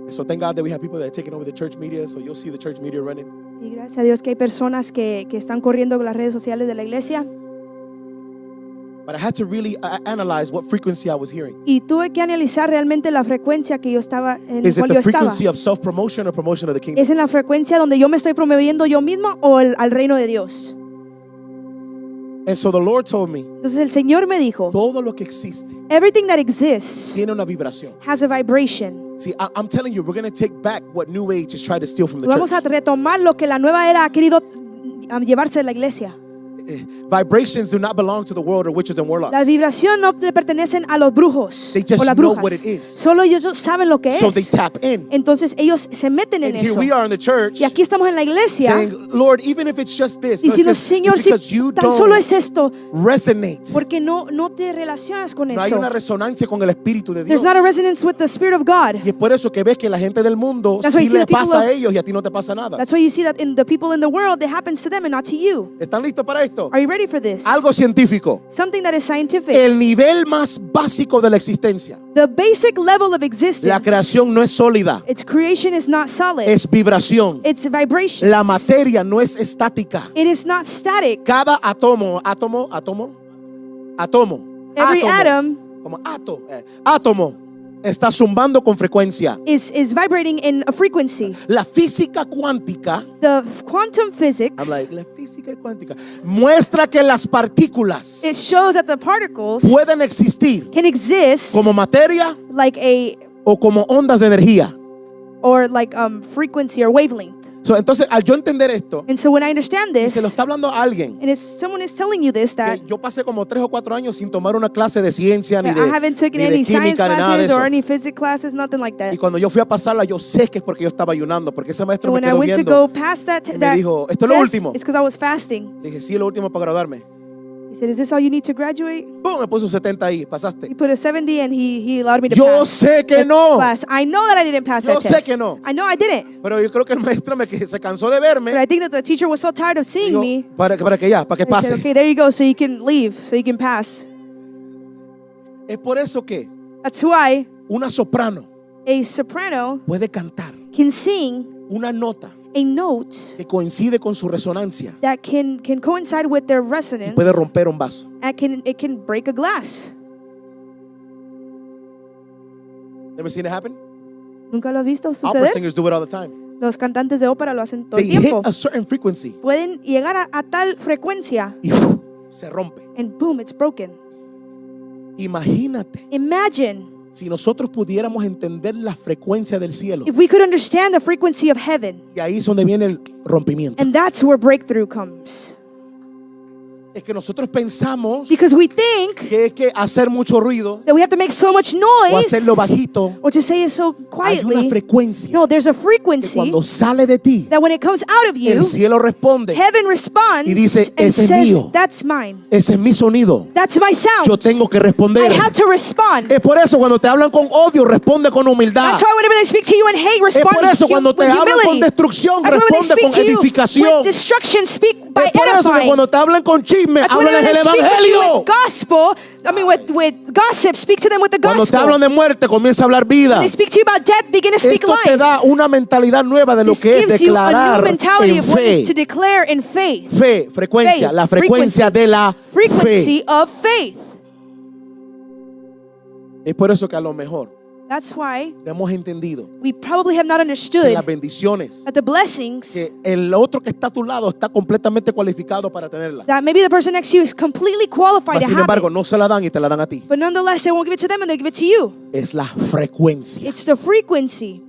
So thank God that we have people that are taking over the church media. So you'll see the church media running. Y gracias a Dios que hay personas que están corriendo con las redes sociales de la iglesia. But I had to really analyze what frequency I was hearing. Y tuve que analizar realmente la frecuencia que yo estaba en Is it cual the yo estaba. frequency of self-promotion or promotion of the kingdom? ¿Es en la frecuencia donde yo me estoy promoviendo yo mismo o al reino de Dios? And so the Lord told me, Entonces el Señor me dijo, todo lo que existe everything that exists tiene una vibración. has a vibration. See, I'm telling you, we're going to take back what New Age has tried to steal from the Vamos a church. retomar lo que la nueva era ha querido llevarse de la iglesia. Vibrations do not belong to the world or witches and warlocks. Las vibraciones no le pertenecen a los brujos They just o las know brujas. what it is. Solo ellos saben lo que So they es. tap in. Entonces ellos se meten en And here eso. we are in the church Y aquí estamos en la iglesia saying, Lord, even if it's just this, no, diciendo, it's Señor, because si you tan solo es don't esto, resonate. porque no te relacionas con No hay eso. una resonancia con el Espíritu de Dios. There's not a resonance with the Spirit of God. Y es por eso que ves que la gente del mundo That's why sí you see le the people pasa a of- ellos y a ti no te pasa nada. That's why you see that in the people in the world, it happens to them and not to you. ¿Están listos para esto? Are you ready for this? Algo científico. Something that is scientific. El nivel más básico de la existencia. The basic level of existence. La creación no es sólida, Its creation is not solid. es vibración. It's vibration. La materia no es estática. It is not static. Cada átomo, Every atom como átomo está zumbando con frecuencia. is vibrating in a frequency. La física cuántica, The quantum physics, I'm like, la física cuántica muestra que las partículas it shows that the particles pueden existir can exist como materia like o como ondas de energía. or like frequency or wavelength. So, entonces, al yo entender esto, And so when I understand y this, se lo está hablando a alguien, and it's someone is telling you this, that que yo pasé como 3 o 4 años sin tomar una clase de ciencia ni I de, haven't taken ni de any science química ni nada de classes eso. or any physics classes, nothing like that. Y cuando yo fui a pasarla, yo sé que es porque yo estaba ayunando, porque ese maestro And me when I quedó went to viendo. go past that, y me dijo, "Esto es lo test, último." it's because I was fasting. Le dije, sí, es lo último para graduarme. He said, "Is this all you need to graduate?" ¡Pum! Me puso un 70 ahí, pasaste. He put a 70 and he allowed me to Yo pass sé que the no, class. I know that I didn't pass Yo that sé test. que no. I know I didn't. pero yo creo que el maestro que se cansó de verme. But I think that the teacher was so tired of seeing Digo, me. para que He pase. said, "Okay, there you go, so you can leave, so you can pass." Es por eso que That's why una soprano a soprano puede cantar can sing una nota a note que coincide con su resonancia that can coincide with their y resonance. puede romper un vaso. And it can break a glass. Never seen it happen? ¿Nunca lo has visto Opera suceder? singers do it all the time. Los cantantes de ópera lo hacen todo They el hit tiempo. a certain frequency Pueden llegar a tal frecuencia y se rompe. and boom, it's broken. Imagínate Imagine si nosotros pudiéramos entender la frecuencia del cielo. if we could understand the frequency of heaven. Y ahí es donde viene el rompimiento. And that's where breakthrough comes. Es que nosotros pensamos Because we think que es que hacer mucho ruido that we have to make so much o noise hacerlo bajito. or to say it so Hay una quietly. frecuencia No, there's a que frequency cuando sale de ti, that when it comes out of you, el cielo responde. heaven responds Y dice, and "Ese es says, mío." "That's mine. Ese es mi sonido. That's my sound. Yo tengo que I responder. have to respond." Es por eso cuando te hablan con odio, responde con humildad. That's why whenever they speak to you in hate, Es respond por eso with cuando te hablan con humility. destrucción, That's why when they responde speak con to you edificación. with destruction, speak by Es por eso que edifying. cuando te hablan con chisme, That's háblales whenever they el speak with you evangelio. with gospel, with gossip, speak to them with the Cuando te gospel. hablan de muerte, comienza a hablar vida. They speak to you about death, begin to speak Esto te life. da una mentalidad nueva de lo This que es gives you a new declarar mentality en of what fe. is to declare in faith. Fe, frecuencia, Faith, la frecuencia de la Frequency fe. of faith. Es por eso que a lo mejor That's why No hemos entendido we probably have not que understood las bendiciones, that the blessings, que el otro que está a tu lado está completamente cualificado para tenerla. that maybe the person next to you is completely qualified Mas, to sin have embargo, it. no se la dan y te la dan a ti. But nonetheless, they won't give it to them and they give it to you. Es la frecuencia. It's the frequency.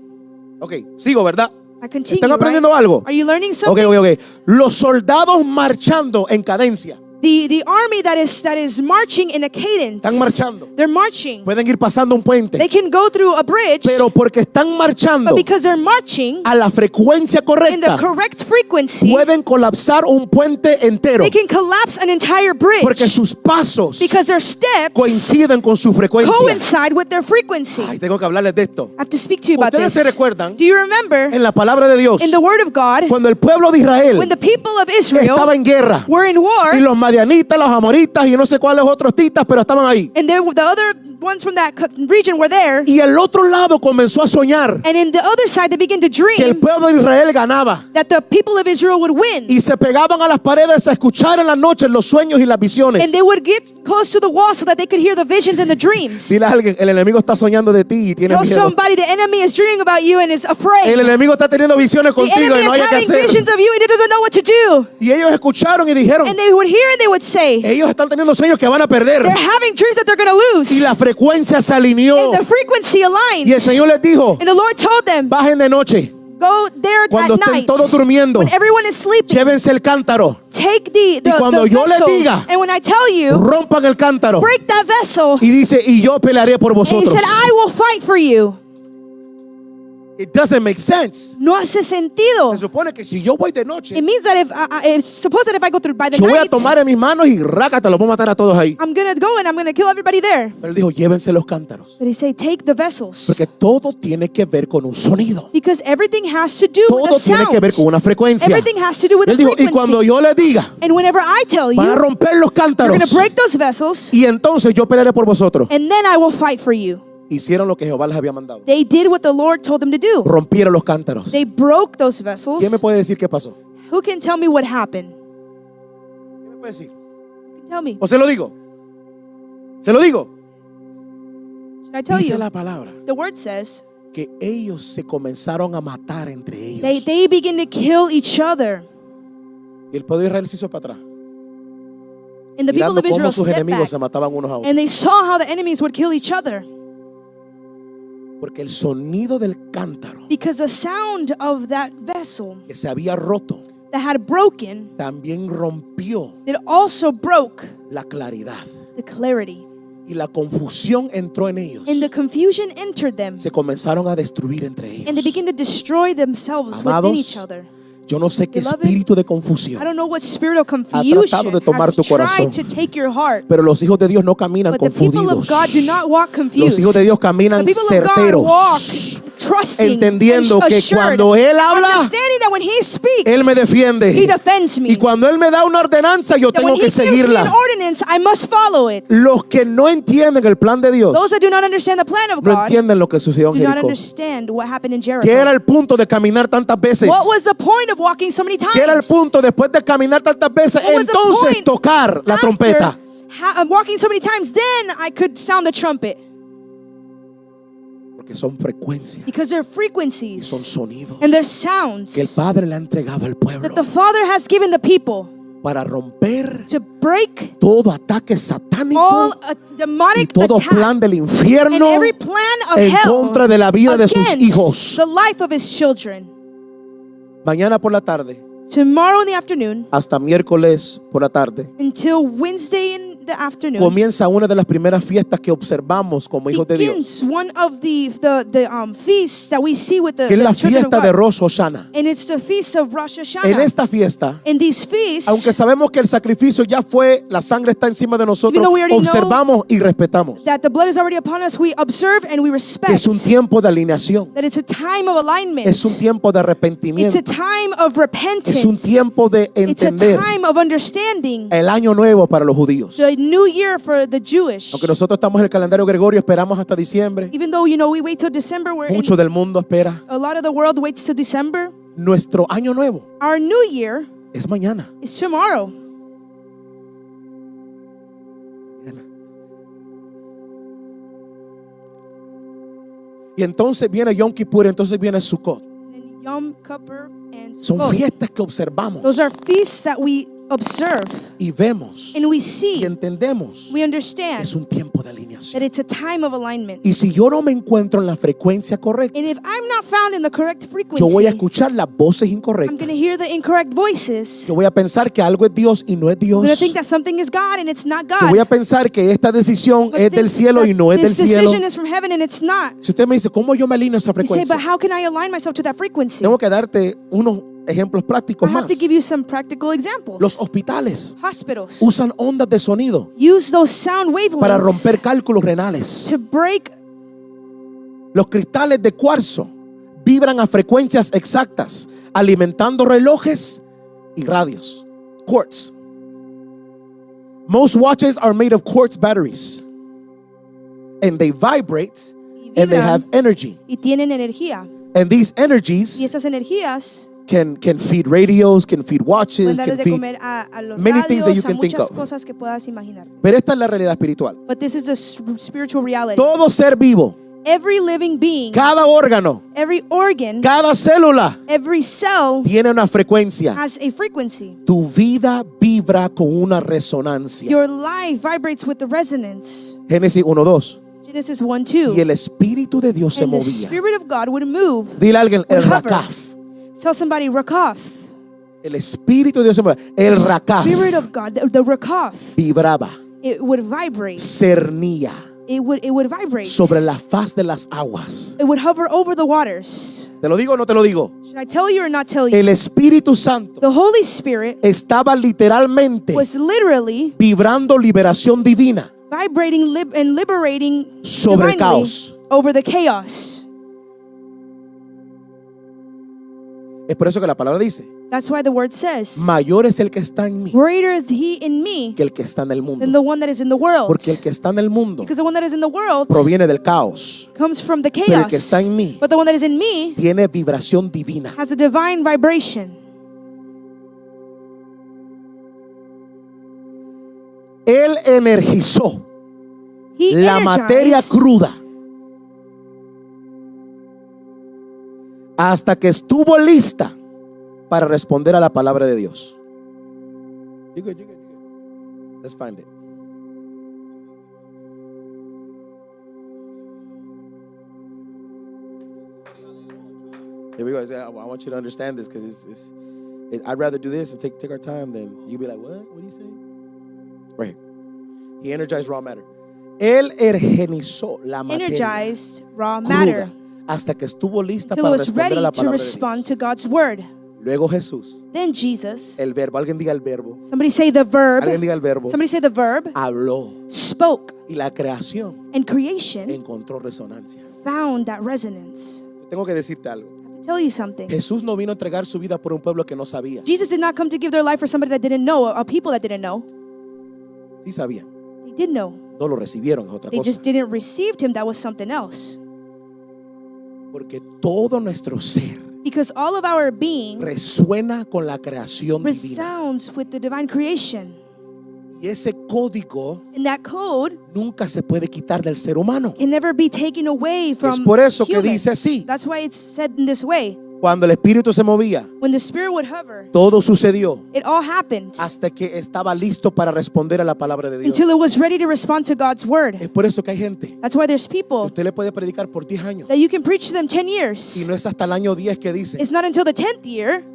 Ok, sigo, ¿verdad? I continue, ¿Están aprendiendo right? algo? Are you learning Ok, something? ok. Los soldados marchando en cadencia. The army that is marching in a cadence. Están marchando. They're marching. Pueden ir pasando un puente. They can go through a bridge, Pero porque están marchando but because they're marching a la frecuencia in the correcta, correct frequency, pueden colapsar un puente entero. they can collapse an entire bridge Porque sus pasos because their steps coinciden con su frecuencia. coincide with their frequency. Ay, tengo que hablarles de esto. I have to speak to you about Ustedes this. se recuerdan Do you remember en la palabra de Dios, in the Word of God cuando el pueblo de Israel when the people of Israel estaba en guerra were in war y los madianitas, los amoritas y no sé cuáles otros titas, pero estaban ahí. and the other ones from that region were there, Y el otro lado comenzó a soñar and in the other side they began to que el dream pueblo de Israel ganaba that the people of Israel would win, y se pegaban a las paredes a escuchar en las noches los sueños y las visiones. and they would get close to the wall so that they could hear the visions and the dreams. Dile a alguien, el enemigo está soñando de ti y tiene Tell miedo. somebody the enemy is dreaming about you and is afraid. El enemigo está teniendo visiones The contigo enemy y no is hay que having hacer. visions of you and he doesn't know what to do. Y ellos escucharon y dijeron, And they would hear and they would say, ellos están teniendo sueños que van a perder. they're having dreams that they're going to lose. Y la frecuencia se alineó. And the frequency aligned. Y el Señor les dijo, And the Lord told them, bajen de noche. go there Cuando at estén night. todos durmiendo, When everyone is sleeping, llévense el cántaro, take the cuando yo les vessel. diga, And when I tell you, rompan el cántaro. break that vessel. Y dice, y yo pelearé por And he vosotros. said, I will fight for you. It doesn't make sense. No hace sentido. Se supone que si yo voy de It noche, means that suppose that if I go through by the yo voy a night, tomar en mis manos y rácata, los voy a matar a todos ahí. I'm going to go and I'm going to kill everybody there. Pero él dijo, llévense los cántaros. But he said, take the vessels. Porque todo tiene que ver con un sonido. Because everything has to do with Todo a tiene sound. que ver con una frecuencia. Everything has to do with a Él dijo, y frequency. cuando yo les diga, And whenever I tell van a you, romper los you're cántaros. going to break those vessels, Y entonces yo pelearé por vosotros. and then I will fight for you. Hicieron lo que Jehová les había mandado. They did what the Lord told them to do. Rompieron los cántaros. They broke those vessels. ¿Quién me puede decir qué pasó? Who can tell me what happened? ¿Quién me puede decir? Who can tell me? ¿O se lo digo? ¿Se lo digo? Should I tell Dice you? la palabra The word says que ellos se comenzaron a matar entre ellos. they begin to kill each other. Y el pueblo de Israel se hizo para atrás, And the people mirando of Israel cómo sus stepped enemigos back. se mataban unos a otros. And they saw how the enemies would kill each other. Porque el sonido del cántaro Because the sound of that vessel que se había roto that had broken, también rompió it also broke la claridad. the clarity. Y la confusión entró en ellos. And the confusion entered them. Se comenzaron a destruir entre And they ellos. began to destroy themselves Amados, within each other. Yo no sé qué Beloved, espíritu de I confusión, don't know what spirit of tratado confusion de tomar has tu corazón. tried to take your heart. pero los hijos de Dios no caminan But the people of confundidos. God do not walk confused. Los hijos de Dios The caminan people of God certeros, walk trusting entendiendo and que assured, cuando Él habla, understanding that when He speaks, Él me He defiende. defends me. Y cuando Él me da una ordenanza, yo That tengo when He que gives me an seguirla. ordinance, I must follow it. Los que no entienden el plan de Dios Those that do not understand the plan of no God entienden lo que sucedió en do not Jericó. understand what happened in ¿Qué era Jericho. el punto de caminar tantas veces? What was the point of walking so many times? ¿Qué era el punto después de caminar tantas veces? What was the Entonces point tocar la After trompeta. walking so many times, then I could sound the trumpet. Porque son frecuencias Because they're y frequencies son sonidos and they're sounds que el Padre le ha entregado al pueblo that the Father has given the people para romper to break todo ataque satánico all a y demonic todo attack plan del and infierno every plan of en hell contra de la vida de sus against hijos. the life of His children. Mañana por la tarde Tomorrow in the afternoon hasta miércoles por la tarde until Wednesday in the afternoon comienza una de las primeras fiestas que observamos como hijos de Dios, begins one of the feasts that we see with the que es la children of fiesta de God. Rosh Hashanah. And it's the feast of Rosh En Hashanah. esta fiesta, In these feasts, aunque sabemos que el sacrificio ya fue, la sangre está encima de nosotros, Even though we already observamos y respetamos. that the blood is already upon us, we observe and we respect. Es un tiempo de alineación, That it's a time of alignment. es un tiempo de It's a arrepentimiento, time of repentance. es un tiempo de It's a entender time of understanding. el año nuevo para los judíos. The new year for the Jewish. Aunque nosotros estamos en el calendario gregorio, esperamos hasta diciembre. Even though, we wait till December, Mucho del mundo espera. a lot of the world waits till December. Nuestro año nuevo Our new year es mañana. is tomorrow. Y entonces viene Yom Kippur, entonces viene Sukkot. And Yom Kippur and Son Sukkot. fiestas que observamos Those are feasts that we observe y vemos and we y see, entendemos we que understand es un tiempo de that alineación. it's a time of alignment. Y si yo no me encuentro en la frecuencia correcta, And if I'm not found in the correct yo frequency, voy a escuchar las voces I'm incorrectas. going to hear the incorrect voices. Yo voy a pensar que algo es Dios y no es I'm Dios. going to think that something is God and it's not Yo God. voy a pensar que esta decisión I'm gonna es del think cielo that y no es del this cielo. decision is from heaven and it's not. Si usted me dice, ¿cómo yo me alineo a esa You say, frecuencia? but how can I align myself to that frequency? Tengo que darte unos ejemplos I prácticos have más. to give you some practical examples. Los hospitales Hospitals usan ondas de sonido use those sound para wavelengths romper cálculos renales. to break. Los cristales de cuarzo vibran a frecuencias exactas, alimentando relojes y radios. Quartz. Most watches are made of quartz batteries, and they vibrate and they have energy. Y tienen energía. And these Y energies estas energías can feed radios, can feed pueden watches, darles can de feed. comer a los many things that you radios, a can think muchas of. cosas que puedas imaginar. Pero esta es la realidad espiritual. But this is the spiritual reality. Todo ser vivo, Every living being, cada órgano, every organ, cada célula every cell tiene una frecuencia. has a frequency. Tu vida vibra con una resonancia. Your life vibrates with the resonance. Génesis 1:2. Genesis 1:2. Y el Espíritu de Dios se And the movía. Spirit of God would move. Dile a alguien, el would hover. Rakaf. Tell somebody, Rakaf. El Espíritu de Dios se movía. El Rakaf Spirit of God, the Rakaf, vibraba, it would vibrate. cernía It would vibrate. sobre la faz de las aguas. It would hover over the waters. ¿Te lo digo o no te lo digo? Should I tell you or not tell you? El Espíritu Santo The Holy Spirit estaba literalmente was literally vibrando liberación divina vibrating and liberating sobre el divinely caos. over the chaos. Es por eso que la palabra dice, That's why the word says, mayor es el que está en mí greater is he in me que el que está en el than mundo. the one that is in the world. Porque el que está en el mundo Because the one that is in the world proviene del caos. comes from the Pero chaos. el que está en mí But the one that is in me tiene vibración divina. has a divine vibration. Él energizó He la materia energized cruda hasta que estuvo lista para responder a la palabra de Dios. You good. Let's find it. Here we go. I want you to understand this because I'd rather do this and take our time than you be like, what? What are you saying? Right. He energized raw matter. Él energizó la materia energized raw matter cruda hasta que estuvo lista till it para was responder a ready la to palabra de Dios. respond to God's word. Luego Jesús, Then Jesus, el verbo, alguien diga el verbo, somebody say the verb, alguien diga el verbo, somebody say the verb, habló spoke, y la creación and creation encontró resonancia. found that resonance. Tengo que decirte algo. I have to tell you something. Jesús no vino a entregar su vida por un pueblo que no sabía. Jesus did not come to give their life for somebody that didn't know, a people that didn't know. Sí sabían, They did know. no lo recibieron, es otra They cosa. just didn't receive him. That was something else. Porque todo nuestro ser Because all of our being resuena con la creación divina. resounds with the divine creation. Y ese código And that code nunca se puede quitar del ser humano. can never be taken away from Es por eso que humans. dice así. That's why it's said in this way. Cuando el Espíritu se movía, When the Spirit would hover, todo sucedió it all happened hasta que estaba listo para responder a la palabra de Dios. until it was ready to respond to God's word. Es por eso que hay gente That's why there's que people usted le puede predicar por 10 años that you can preach to them 10 y years. no es hasta el año 10 que dice, It's not until the 10th year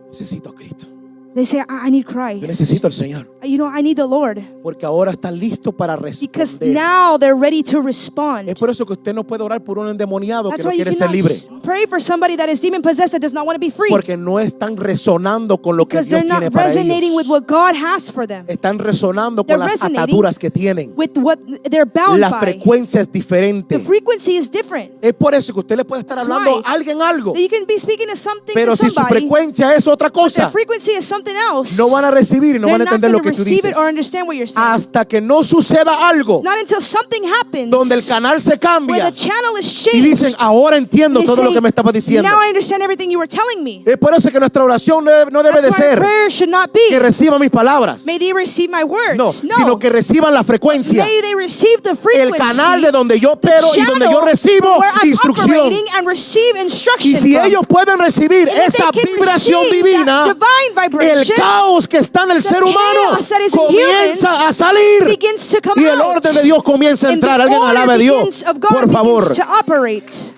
necesito a Cristo, they say, I need yo Christ. necesito al Señor, You know, I need the Lord. porque ahora está listo para Because responder. now they're ready to respond. Es por eso que usted no puede orar por un endemoniado que That's no why you quiere ser cannot libre, pray for somebody that is demon possessed that does not want to be free. porque no están resonando con lo que Because Dios they're not tiene para resonating with ellos. what God has for them. Están resonando They're con las resonating ataduras que tienen. With what they're bound La by. frecuencia es diferente. The frequency is different. Es por eso que usted le puede estar That's hablando why a alguien algo, You can be speaking to something pero to si su somebody, frecuencia es otra but their cosa, frequency is something something else, no van a recibir y no they're van a not entender going lo to que tú receive it dices. or understand what you're saying. Hasta que no suceda algo Not until something happens donde el canal se where cambia the channel is y changed. dicen, ahora entiendo They todo lo say, que me estabas diciendo. now I understand everything you were telling me. Es por eso que nuestra oración no debe de That's why our ser prayer should not que be, reciban mis palabras. may they receive my words. No, sino que reciban la frecuencia. May they receive the El frequency, canal de donde yo the opero y donde yo channel recibo where I'm instrucción. operating and receive instruction Y si from. ellos pueden recibir And if esa they can vibración receive divina, that divine el vibration, caos que está en el ser humano chaos that is in comienza humans a salir begins to come y el out. orden de Dios comienza a And the entrar. Alguien order alabe a Dios, begins of God por favor. begins to operate.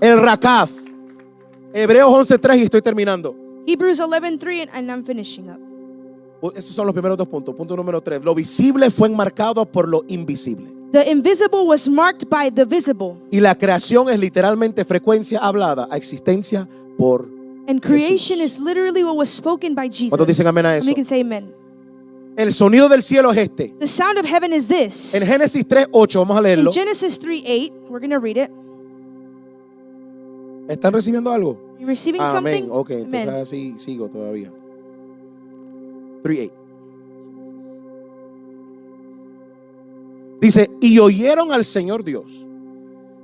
El Rakaf, Hebreos 11:3 y estoy terminando. Hebrews 11:3 and I'm finishing up. Esos son los primeros dos puntos. Punto número 3. Lo visible fue enmarcado por lo invisible. The invisible was marked by the visible. Y la creación es literalmente frecuencia hablada a existencia por And creation is literally what was spoken by Jesus. ¿Cuántos dicen amén a eso? And we can say amen. El sonido del cielo es este. The sound of heaven is this. En Génesis 3:8, vamos a leerlo. In Genesis 3:8, we're going to read it. ¿Están recibiendo algo? You receiving Amén. something? Ok, entonces Amen. así sigo todavía. 3:8. Dice, y oyeron al Señor Dios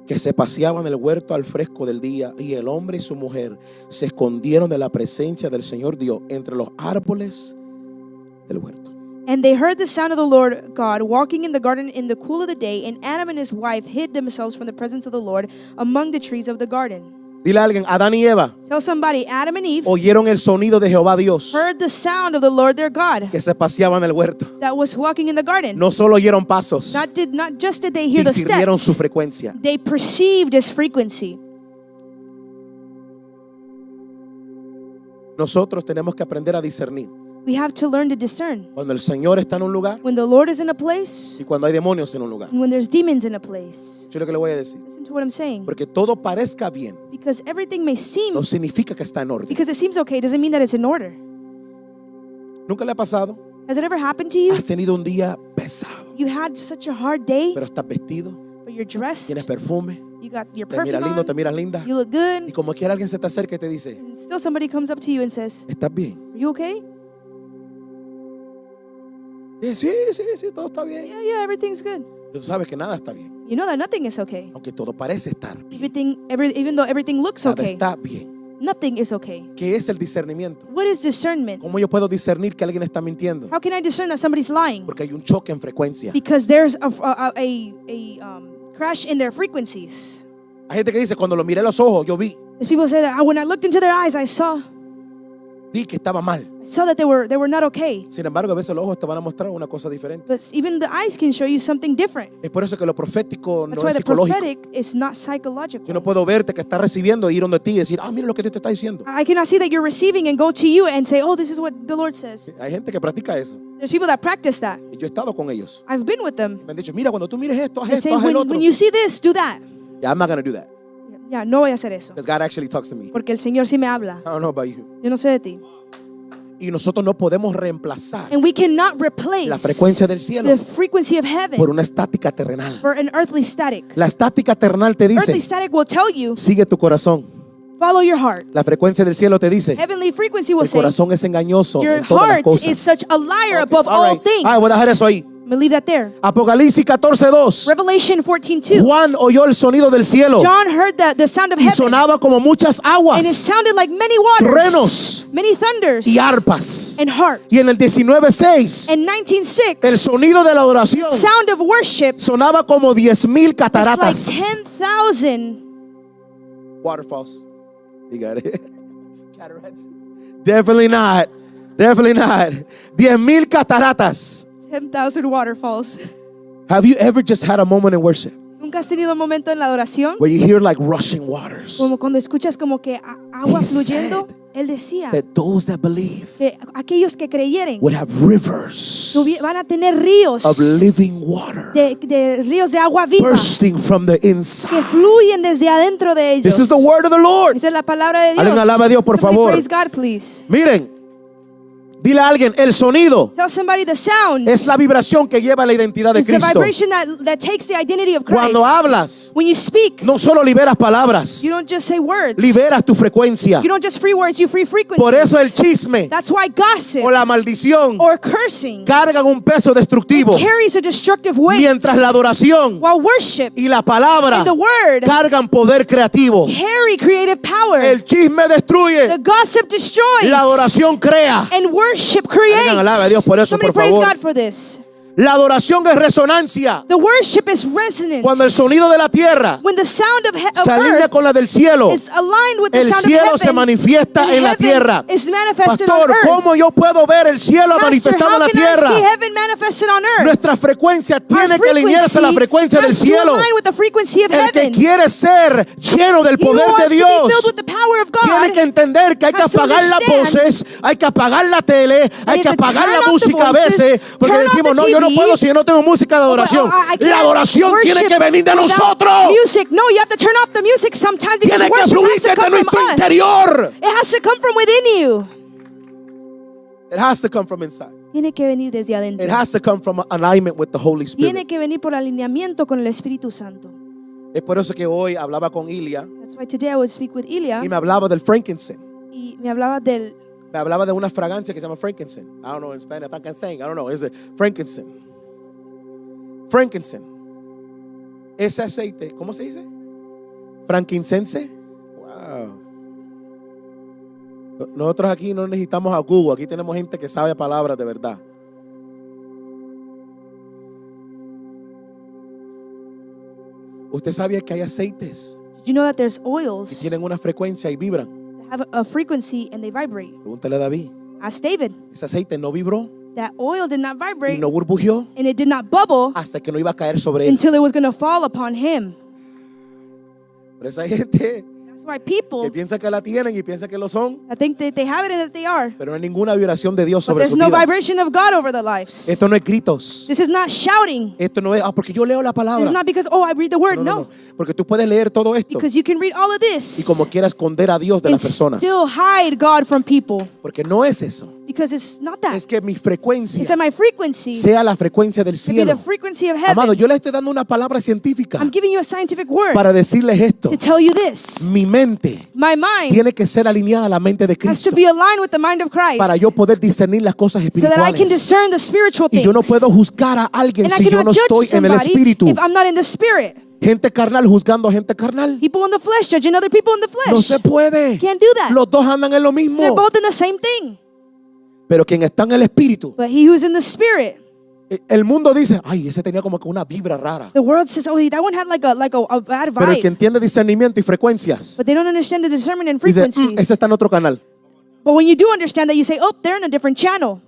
que se paseaba en el huerto al fresco del día, y el hombre y su mujer se escondieron de la presencia del Señor Dios entre los árboles del huerto. And they heard the sound of the Lord God walking in the garden in the cool of the day, and Adam and his wife hid themselves from the presence of the Lord among the trees of the garden. Dile a alguien, Adán y Eva Tell somebody, Adam and Eve oyeron el sonido de Jehová Dios heard the sound of the Lord their God que se paseaba en el huerto. that was walking in the garden. No solo oyeron pasos, Not just did they hear the discernieron su steps, frecuencia. they perceived his frequency. Nosotros tenemos que aprender a discernir We have to learn to discern cuando el Señor está en un lugar when the Lord is in a place y cuando hay demonios en un lugar. and when there's demons in a place. Yo lo que le voy a decir, Listen to what I'm saying. porque todo parezca bien Because everything may seem, no significa que está en orden. because it seems okay, doesn't mean that it's in order. ¿Nunca le ha pasado? Has it ever happened to you? Has tenido un día pesado, You had such a hard day, pero estás vestido, but you're dressed, tienes perfume, you got your te perfume miras lindo, te on, miras linda, you look good, y como quiera alguien se te acerca y te dice, and still somebody comes up to you and says, ¿estás bien? are you okay? Y sí, todo está bien. Yeah, everything's good. Pero tú sabes que nada está bien, You know that nothing is okay. aunque todo parece estar bien. Even though everything looks Nada okay, está bien. nothing is okay. ¿Qué es el discernimiento? What is discernment? ¿Cómo yo puedo discernir que alguien está mintiendo? How can I discern that somebody's lying? Porque hay un choque en frecuencia. Because there's a crash in their frequencies. Hay gente que dice, cuando lo miré a los ojos, yo vi There's people say that when I looked into their eyes, I saw que estaba mal. that they were not okay. Sin embargo, a veces los ojos te van a mostrar una cosa diferente. But even the eyes can show you something different. Es por eso que lo profético That's no why es the psicológico. prophetic is not psychological. Yo no puedo verte que estás recibiendo e ir donde ti y decir, mira lo que Dios te está diciendo. I cannot see that you're receiving and go to you and say, oh, this is what the Lord says. Hay gente que practica eso. There's people that practice that. Y yo he estado con ellos. I've been with them. Me han dicho, mira, cuando tú mires esto, haz They esto, say, haz el otro. when you see this, do that. Yeah, I'm not going to do that. Yeah, no voy a hacer eso. Because God actually talks to me. Porque el Señor sí me habla. I don't know about you. Yo no sé de ti. Y nosotros no podemos reemplazar And we cannot replace la frecuencia del cielo the frequency of heaven por una estática terrenal. for an earthly static. La estática terrenal te Earthly dice, static will tell you, sigue tu corazón. follow your heart. La frecuencia del cielo te dice, Heavenly frequency will el say, corazón es engañoso your en todas las heart cosas. is such a liar Okay, above all all right. things. Voy a dejar eso ahí. I'm going to leave that there. Apocalipsis 14:2. Revelation 14:2. Juan oyó el sonido del cielo John heard the sound of y heaven, sonaba como muchas and it aguas, sounded like many waters, truenos many thunders, y arpas. and harps. Y en el 19:6, In el 19:6, sonido de la adoración sound of worship sonaba como 10,000 was like cataratas. 10,000 Waterfalls. You got it. Cataracts. Definitely not. Definitely not. 10,000 cataratas. 10,000 waterfalls. Have you ever just had a moment in worship ¿Nunca has tenido un momento en la adoración? where you hear like rushing waters? Como cuando escuchas como que agua He fluyendo. said Él decía That those that believe que aquellos que creyeren would have rivers van a tener ríos of living water de ríos de agua viva bursting from the que inside. fluyen desde adentro de ellos. This is the word of the Lord. Esa es la palabra de Dios. Alguien alaba a Dios, por Somebody favor. praise God, please. Miren, Dile a alguien, el sonido Tell somebody the sound es la vibración que lleva la identidad de is the Cristo. vibration that takes the identity of Christ. Cuando hablas, When you speak, no solo liberas palabras, you don't just say words. liberas tu frecuencia. You don't just free words, you free frequencies. Por eso el chisme That's why gossip o la maldición or cursing cargan un peso destructivo, carries a destructive weight, mientras la adoración while worship y la palabra and the word cargan poder creativo. carry creative power. El chisme destruye, The gossip destroys, la adoración crea. and worship creates. Alguien alabe a Dios por eso, Somebody por praise favor. God for this. La adoración es resonancia. The worship is resonance. Cuando el sonido de la tierra When the sound of se alinea earth con la del cielo, is aligned with the el sound cielo of se heaven, manifiesta and en la heaven tierra. is manifested Pastor, on earth. ¿cómo yo puedo ver el cielo Pastor, manifestado en how la can I see tierra? heaven manifested on earth? Nuestra frecuencia Our tiene que alinearse a la frecuencia del has to cielo. align with the frequency of El que heaven. quiere ser lleno del He who poder wants de to be Dios filled with the power of God tiene que entender que hay que has to apagar las understand voces, hay que apagar la tele, hay you que have to apagar turn la off the música a voices, veces, porque turn off decimos, the no, yo no TV. puedo si yo no tengo música de adoración. I La can't adoración tiene worship que venir de without nosotros. Music. No, you have to turn off the music sometimes because Tiene que worship fluir has to desde come from nuestro us. interior. It has to come from within you. It has to come from inside. Tiene que venir desde adentro. It has to come from alignment with the Holy Tiene Spirit. que venir por alineamiento con el Espíritu Santo. Es por eso que hoy hablaba con Ilia That's why today I would speak with Ilya y me hablaba del frankincense. y me hablaba del Me hablaba de una fragancia que se llama frankincense. I don't know in Spanish, frankincense. I don't know. It's a frankincense. Frankincense. Ese aceite, ¿cómo se dice? Frankincense. Wow. Nosotros aquí no necesitamos a Google. Aquí tenemos gente que sabe palabras de verdad. ¿Usted sabía que hay aceites Did you know that there's que oils tienen una frecuencia y vibran? that have a frequency and they vibrate? Pregúntale a David. Ask David. Ese aceite no vibró That oil did not y vibrate no burbujeó and it did not bubble hasta que no iba a caer sobre él. until it was going to fall upon him. Pero esa gente That's why people que piensa que la tienen y piensa que lo son, I think that they have it and that they are. pero no hay ninguna vibración de Dios But sobre there's sus no vidas. vibration of God over their lives. Esto no es gritos. This is not shouting. Esto no es, porque yo leo la This palabra. is not because, oh, I read the word. No. Porque tú puedes leer todo esto Because you can read all of y this como quieras esconder a Dios de and las personas. still hide God from people. Porque no es eso. Because it's not that. Es que mi It's frecuencia that my frequency sea la frecuencia del to be the cielo. frequency of Amado, heaven. yo le estoy dando una palabra científica I'm giving you a scientific word para decirles esto. to tell you this. Mi mente My mind tiene que ser alineada a la mente de has to Cristo be aligned with the mind of Christ para yo poder discernir las cosas so that I can espirituales. discern the spiritual Y things. yo no puedo juzgar a alguien And I si yo cannot no estoy judge en el somebody espíritu. if I'm not in the spirit. Gente carnal juzgando a gente carnal. People in the flesh judging other people in the No flesh. se puede. Can't do that. Los dos andan en lo mismo. They're both in the same thing. Pero quien está en el espíritu, But he who's in the spirit, el mundo dice, ay, ese tenía como que una vibra rara. the world says, oh, that one had like a bad Pero el que vibe. entiende discernimiento y frecuencias, But they don't understand the discernment and dice, frequencies. ese está en otro canal. But when you do understand that, you say, oh, they're in a different channel.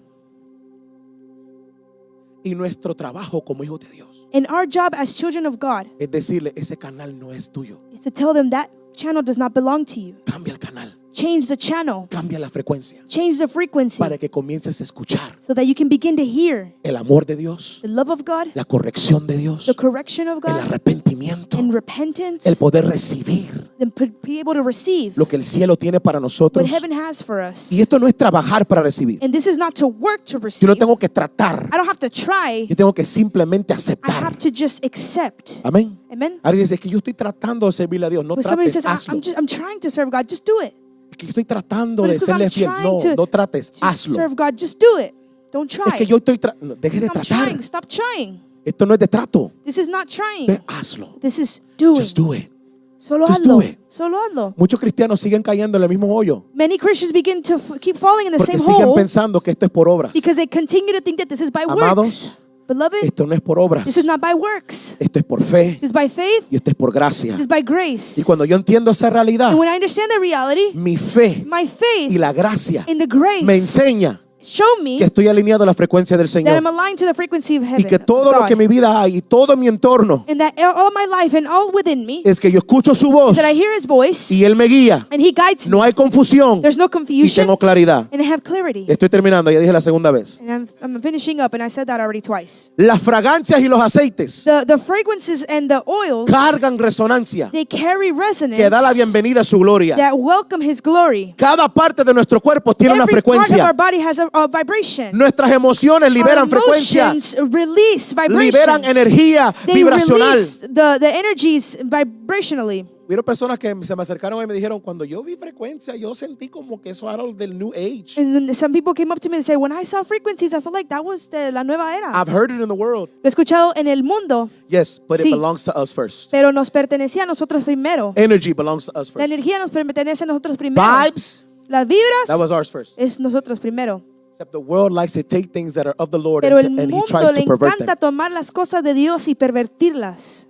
Y nuestro trabajo como hijos de Dios And our job as children of God es decirle, ese canal no es tuyo. is to tell them that channel does not belong to you. Cambia el canal, Change the channel. cambia la frecuencia Change the frequency para que comiences a escuchar so that you can begin to hear el amor de Dios, the love of God, la corrección de Dios, the correction of el God, arrepentimiento, and repentance, el poder recibir then be able to receive lo que el cielo tiene para what nosotros. heaven has for us. Y esto no es trabajar para recibir. And this is not to work to Yo receive. no tengo que tratar, I don't have to try. yo tengo que simplemente I aceptar. have to just accept. Amén. Amen. Alguien dice, es que yo estoy tratando de servirle a Dios. No When somebody trates, says, hazlo. I'm trying to serve God, just do it. Es que yo estoy tratando But de it's 'cause serle I'm fiel. No, trying no trates, to hazlo. serve God, just do it. Don't Es try. que yo estoy no, deje de I'm tratar. trying. Stop trying. Esto no es de trato. This is not trying. Ve, hazlo. This is doing. Just do it. Solo Just hazlo. do it. Solo hazlo. Muchos cristianos siguen cayendo en el mismo hoyo Many Christians begin to keep falling in the porque same siguen hole pensando que esto es por obras. because they continue to think that this is by Amados, works. Beloved, Esto no es por obras. this is not by works. Esto es por fe This is by faith. y esto es por gracia. This is by grace. Y cuando yo entiendo esa realidad, And when I understand the reality, mi fe my faith y la gracia in the grace me enseña show me que estoy alineado a la frecuencia del that Señor I'm aligned to the frequency of heaven. y que todo of lo God. que en mi vida hay y todo mi entorno And that all my life and all within me, es que yo escucho su voz that I hear His voice y Él me guía. and He guides me. No hay confusión There's no y confusion tengo claridad. and I have clarity. Estoy terminando, ya dije la segunda vez. And I'm finishing up, and I said that already twice. Las fragancias y los aceites The fragrances and the oils, cargan resonancia they carry resonance que da la bienvenida a su gloria. that welcome His glory. Cada parte de nuestro cuerpo tiene una Every part of frecuencia. our body has a vibration. Nuestras emociones liberan Our emotions frecuencias, release vibrations. liberan energía They vibracional. release the energies vibrationally. Hubieron personas que se me acercaron y me dijeron, cuando yo vi frecuencia, yo sentí como que eso era del New Age. And then some people came up to me and said, when I saw frequencies, I felt like that was la nueva era. I've heard it in the world. Lo he escuchado en el mundo, Yes, but it Sí. belongs to us first. pero nos pertenecía a nosotros primero. Energy belongs to us La first. energía nos pertenece a nosotros primero. Vibes, Las vibras that was ours first. es nosotros primero. Except the world likes to take things that are of the Lord Pero el and he mundo tries le to pervert encanta them. tomar las cosas de Dios y pervertirlas.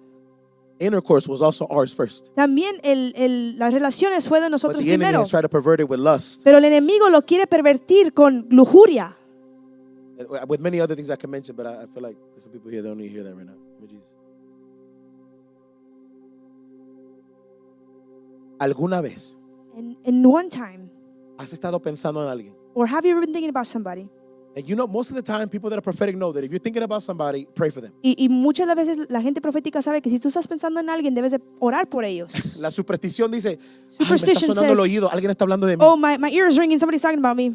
Intercourse was also ours first. También las relaciones fue de But nosotros the enemy primero. has tried to pervert it with lust. Pero el enemigo lo quiere pervertir con lujuria. With many other things I can mention, but I feel like there's some people here that don't need to hear that right now. ¿Alguna vez And one time, has estado pensando en alguien? or have you ever been thinking about somebody? And you know, most of the time, people that are prophetic know that if you're thinking about somebody, pray for them. Y muchas de las veces la gente profética sabe que si tú estás pensando en alguien, debes de orar por ellos. La superstición dice, "Ay, me está Superstition sonando el says, oído, alguien está hablando de mí." Oh, my ear is ringing, somebody's talking about me.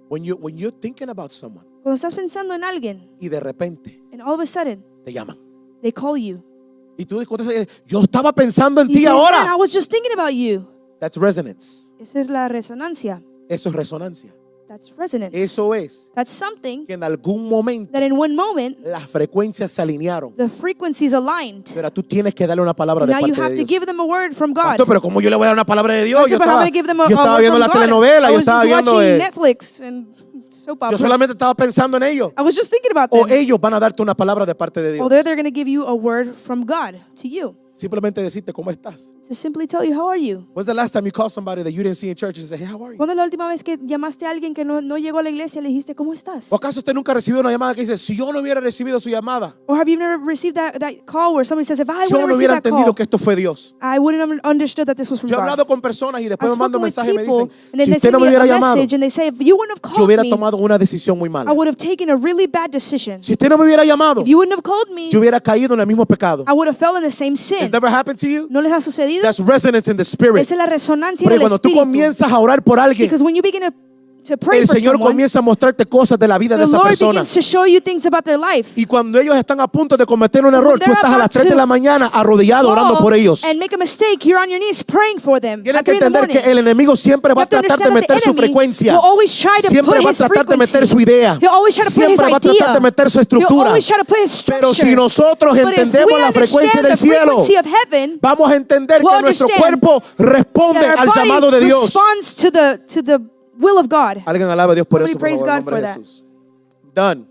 When you're thinking about someone Cuando estás pensando en alguien, y de repente and all of a sudden, te llaman. they call you. Y tú discutes, yo estaba pensando en You ti say, ahora. Man, I was just thinking about you. That's resonance. Esa es la resonancia. Eso es resonancia. That's resonance. Eso es That's something que en algún momento that in one moment, las frecuencias se alinearon. the frequencies aligned. Pero tú tienes que darle una palabra de Now you parte have de to Dios. give them a word from God. Pastor, pero ¿cómo yo le voy a dar una palabra de Dios? Pastor, but how am I gonna give them a yo estaba word viendo from la God? telenovela, I yo was estaba just viendo, watching Netflix and soap yo operas. solamente estaba pensando en ellos. I was just thinking about O them. ellos van a darte una palabra de parte de Oh, Dios. they're going to give you a word from God to you. Simplemente decirte cómo estás. To simply tell you, how are you? When's the last time you called somebody that you didn't see in church and say, hey, how are you? ¿Cuándo es la última vez que llamaste a alguien que no llegó a la iglesia y le dijiste, ¿cómo estás? ¿O acaso usted nunca ha recibido una llamada que dice, si yo no hubiera recibido su llamada, Or have you never received that call where somebody says, if I yo would have no received hubiera that entendido call, que esto fue Dios? I wouldn't have understood that this was from Yo he God. hablado con personas y después I've me mandan spoken with mensajes y me people, dicen, and then si they usted send no me me a hubiera llamado, message and they say, if you wouldn't have yo called hubiera me, tomado una decisión muy mala. I would have taken a really bad decision. Si usted no me hubiera llamado, If you wouldn't have called me, yo hubiera caído en el mismo pecado. I would have fell in the same Has sin. never happened to you? ¿No les ha sucedido? That's resonance in the spirit. Esa es la resonancia Porque del cuando tú espíritu. comienzas a orar por alguien, Because when you begin to pray el for Señor someone, comienza a mostrarte cosas de la vida de the esa Lord persona. begins to show you things about their life. Y cuando ellos están a punto de cometer un When error, tú they're estás a las about 3 de to la mañana arrodillado orando por ellos. And make a mistake, you're on your knees praying for them. Tienes At que 3 in the entender que morning. el enemigo siempre va a You have to tratar de understand that meter the su enemy frecuencia. will always try to Siempre put va a his tratar de frequency. meter su idea. He'll always try to put his Siempre va a tratar idea. de meter su He'll estructura. always try to put his Pero structure. si nosotros But if entendemos we la frecuencia understand del the cielo, frequency of heaven, vamos a entender we'll que nuestro understand cuerpo responde that our al llamado de body Dios. responds to the will of God. Alguien alaba a Dios por Somebody eso, por praise favor, en God nombre for de that. Jesús. Done.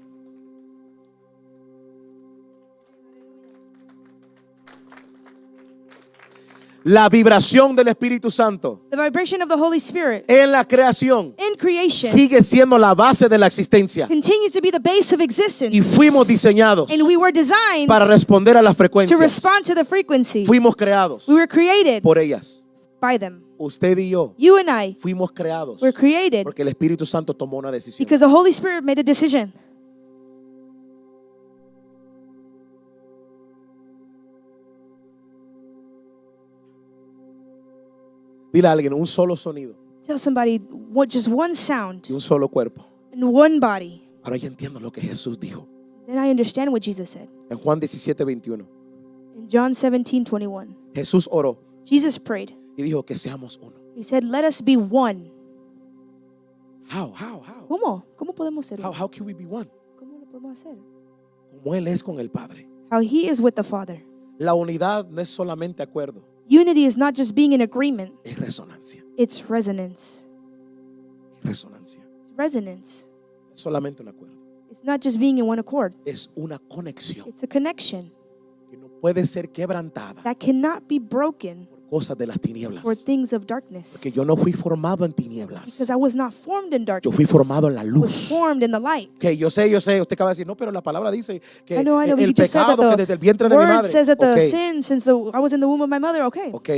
La vibración del Espíritu Santo The vibration of the Holy Spirit en la creación in creation sigue siendo la base de la existencia. continues to be the base of existence. Y fuimos diseñados And we were designed para responder a las to frecuencias. respond to the frequency. Fuimos creados We were created por ellas. by them. Usted y yo You and I fuimos creados were created porque el Espíritu Santo tomó una decisión. because the Holy Spirit made a decision. Dile a alguien, un solo sonido Tell somebody just one sound y un solo cuerpo. and one body. Ahora ya entiendo lo que Jesús dijo. Then I understand what Jesus said. En Juan 17:21, In John 17:21, Jesús oró Jesus prayed. y dijo que seamos uno. He said, let us be one. How? ¿Cómo? ¿Cómo podemos ser uno? How can we be one? ¿Cómo lo podemos hacer? Como Él es con el Padre. How he is with the Father. La unidad no es solamente acuerdo, Unity is not just being in agreement. es resonancia. It's resonance. Resonancia. It's resonance. Es solamente un acuerdo. It's not just being in one accord. Es una conexión It's a connection que no puede ser quebrantada that cannot be broken por cosas de las tinieblas. for things of darkness. Porque yo no fui formado en tinieblas. Because I was not formed in Yo darkness. fui formado en la I was luz. formed in the light. Ok, yo sé, usted acaba de decir, no, pero la palabra dice que I know, but el you just said pecado that que desde el vientre de mi word madre. says that the Ok, sin since I was in the womb of my mother. Okay. ok,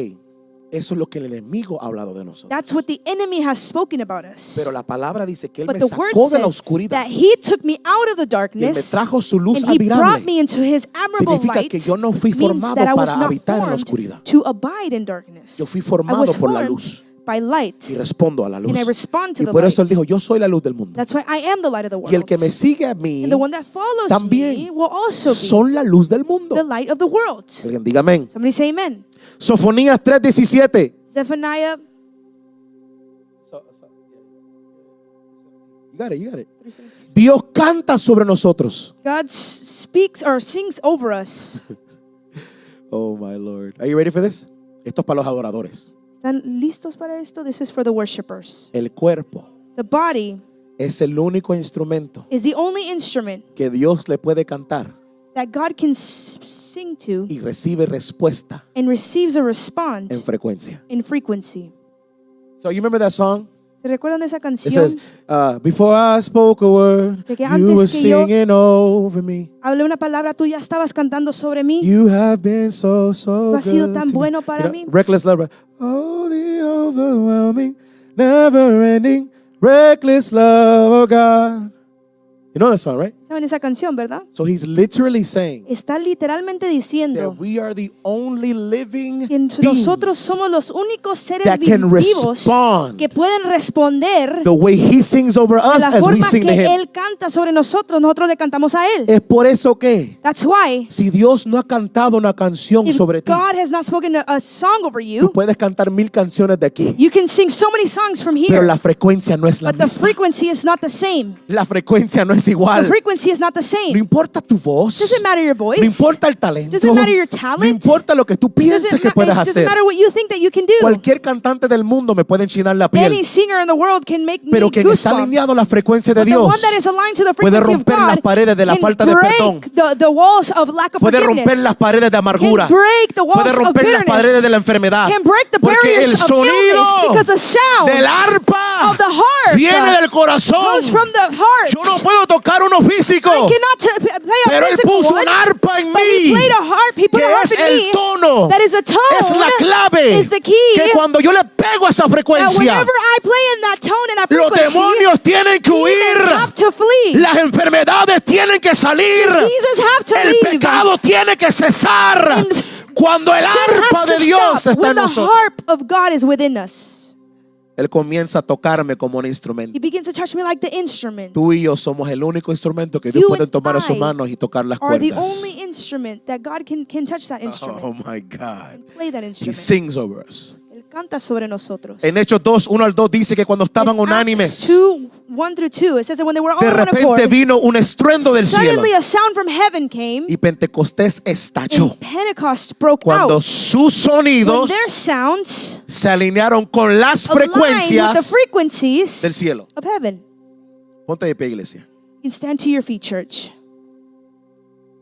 eso es lo que el enemigo ha hablado de nosotros. That's what the enemy has spoken about us. Pero la palabra dice que Él But me the word sacó de la says oscuridad that he took me out of the y Él me darkness trajo su luz and he brought admirable. me into his admirable Significa light. que yo no fui Means formado that I was para not habitar en la formed oscuridad. to abide in darkness. Yo fui I formado was por la formed luz. by light. y respondo a la luz. And I respond to Y the por eso él light. dijo, yo soy la luz del mundo. That's why I am the light of the world. Y el que me sigue a mí And the one that follows también me will also be son la luz del mundo. the light of the world. Alguien diga amén. Somebody say amen. Sofonías 3:17. Zephaniah. You got it. Dios canta sobre nosotros. God speaks or sings over us. Oh my Lord. Are you ready for this? Esto es para los adoradores. ¿Están listos para esto? This is for the worshipers. El cuerpo The body es el único instrumento is the only instrument que Dios le puede cantar that God can sing to y recibe respuesta and receives a response en frecuencia. in frequency. So you remember that song? ¿Se recuerdan de esa It canción? says, before I spoke a word, De que you antes were que yo- singing over me. Hablé una palabra, tú ya estabas cantando sobre mí. You have been so Tú has sido good tan to me. bueno para You know, mí. Reckless love. Right? Oh, the overwhelming, never ending, reckless love of God. You know that song, right? ¿Saben esa canción, verdad? So he's literally saying Está literalmente that diciendo we are the only living que nosotros beings somos los únicos seres that can vivos respond que pueden responder the way he sings over de us la as we forma sing to que him. Él canta sobre nosotros, nosotros le cantamos a Él. Es por eso que That's why si Dios no ha cantado una canción if sobre ti, God has not spoken a song over tú you, puedes cantar 1000 canciones de aquí, you can sing so many songs from pero here, la frecuencia no es la but the misma. frequency is not the same. La frecuencia no es The igual. frequency is not the No same. importa tu voz, Doesn't matter your voice. no importa el talento, Doesn't matter your talent. no importa lo que tú pienses que puedes It doesn't hacer. matter what you think that you can do. Cualquier cantante del mundo me puede enchinar la piel, Any singer in the world can make me pero quien está goosebumps. alineado a la frecuencia de But the Dios one that is aligned to the puede frequency of romper las God paredes de la can falta de perdón, break the walls of lack of puede forgiveness. romper las paredes de amargura, Can break the walls puede of romper las bitterness. paredes de la enfermedad, Can break the porque el barriers of sonido illness because the sound del arpa of the harp viene del corazón. comes from the heart. Yo no puedo tocar uno físico, I cannot play a pero él physical puso one, un arpa en but he mí, played a harp. He put que a harp es in el me. tono, That is a tone. es la clave, Is the key. que cuando yo le pego a esa That frecuencia, whenever I play in that tone and that los frequency, demonios tienen que demons huir, have to flee. las enfermedades tienen que salir, Diseases have to el leave. pecado tiene que cesar And cuando el Sin arpa has de to Dios stop está when en the nosotros. harp of God is within us. Él comienza a tocarme como un instrumento. He begins to touch me like the instrument. Tú y yo somos el único instrumento que Dios You puede and tomar a sus I manos y tocar las Are the cuerdas. only instrument that God can touch that instrument Oh my God. and play that He instrument. sings over us. Él canta sobre nosotros. En Hechos 2, 1 al 2 dice que cuando estaban In Acts unánimes, 2, 1 through 2, it says that when they were all de on one repente accord, vino un estruendo del cielo suddenly a sound from heaven came y Pentecostés estalló. and Pentecost broke Cuando out. sus When sonidos their sounds se alinearon con las aligned with the frecuencias frequencies del cielo. of heaven. Ponte de pie, iglesia. You can stand to your feet, church.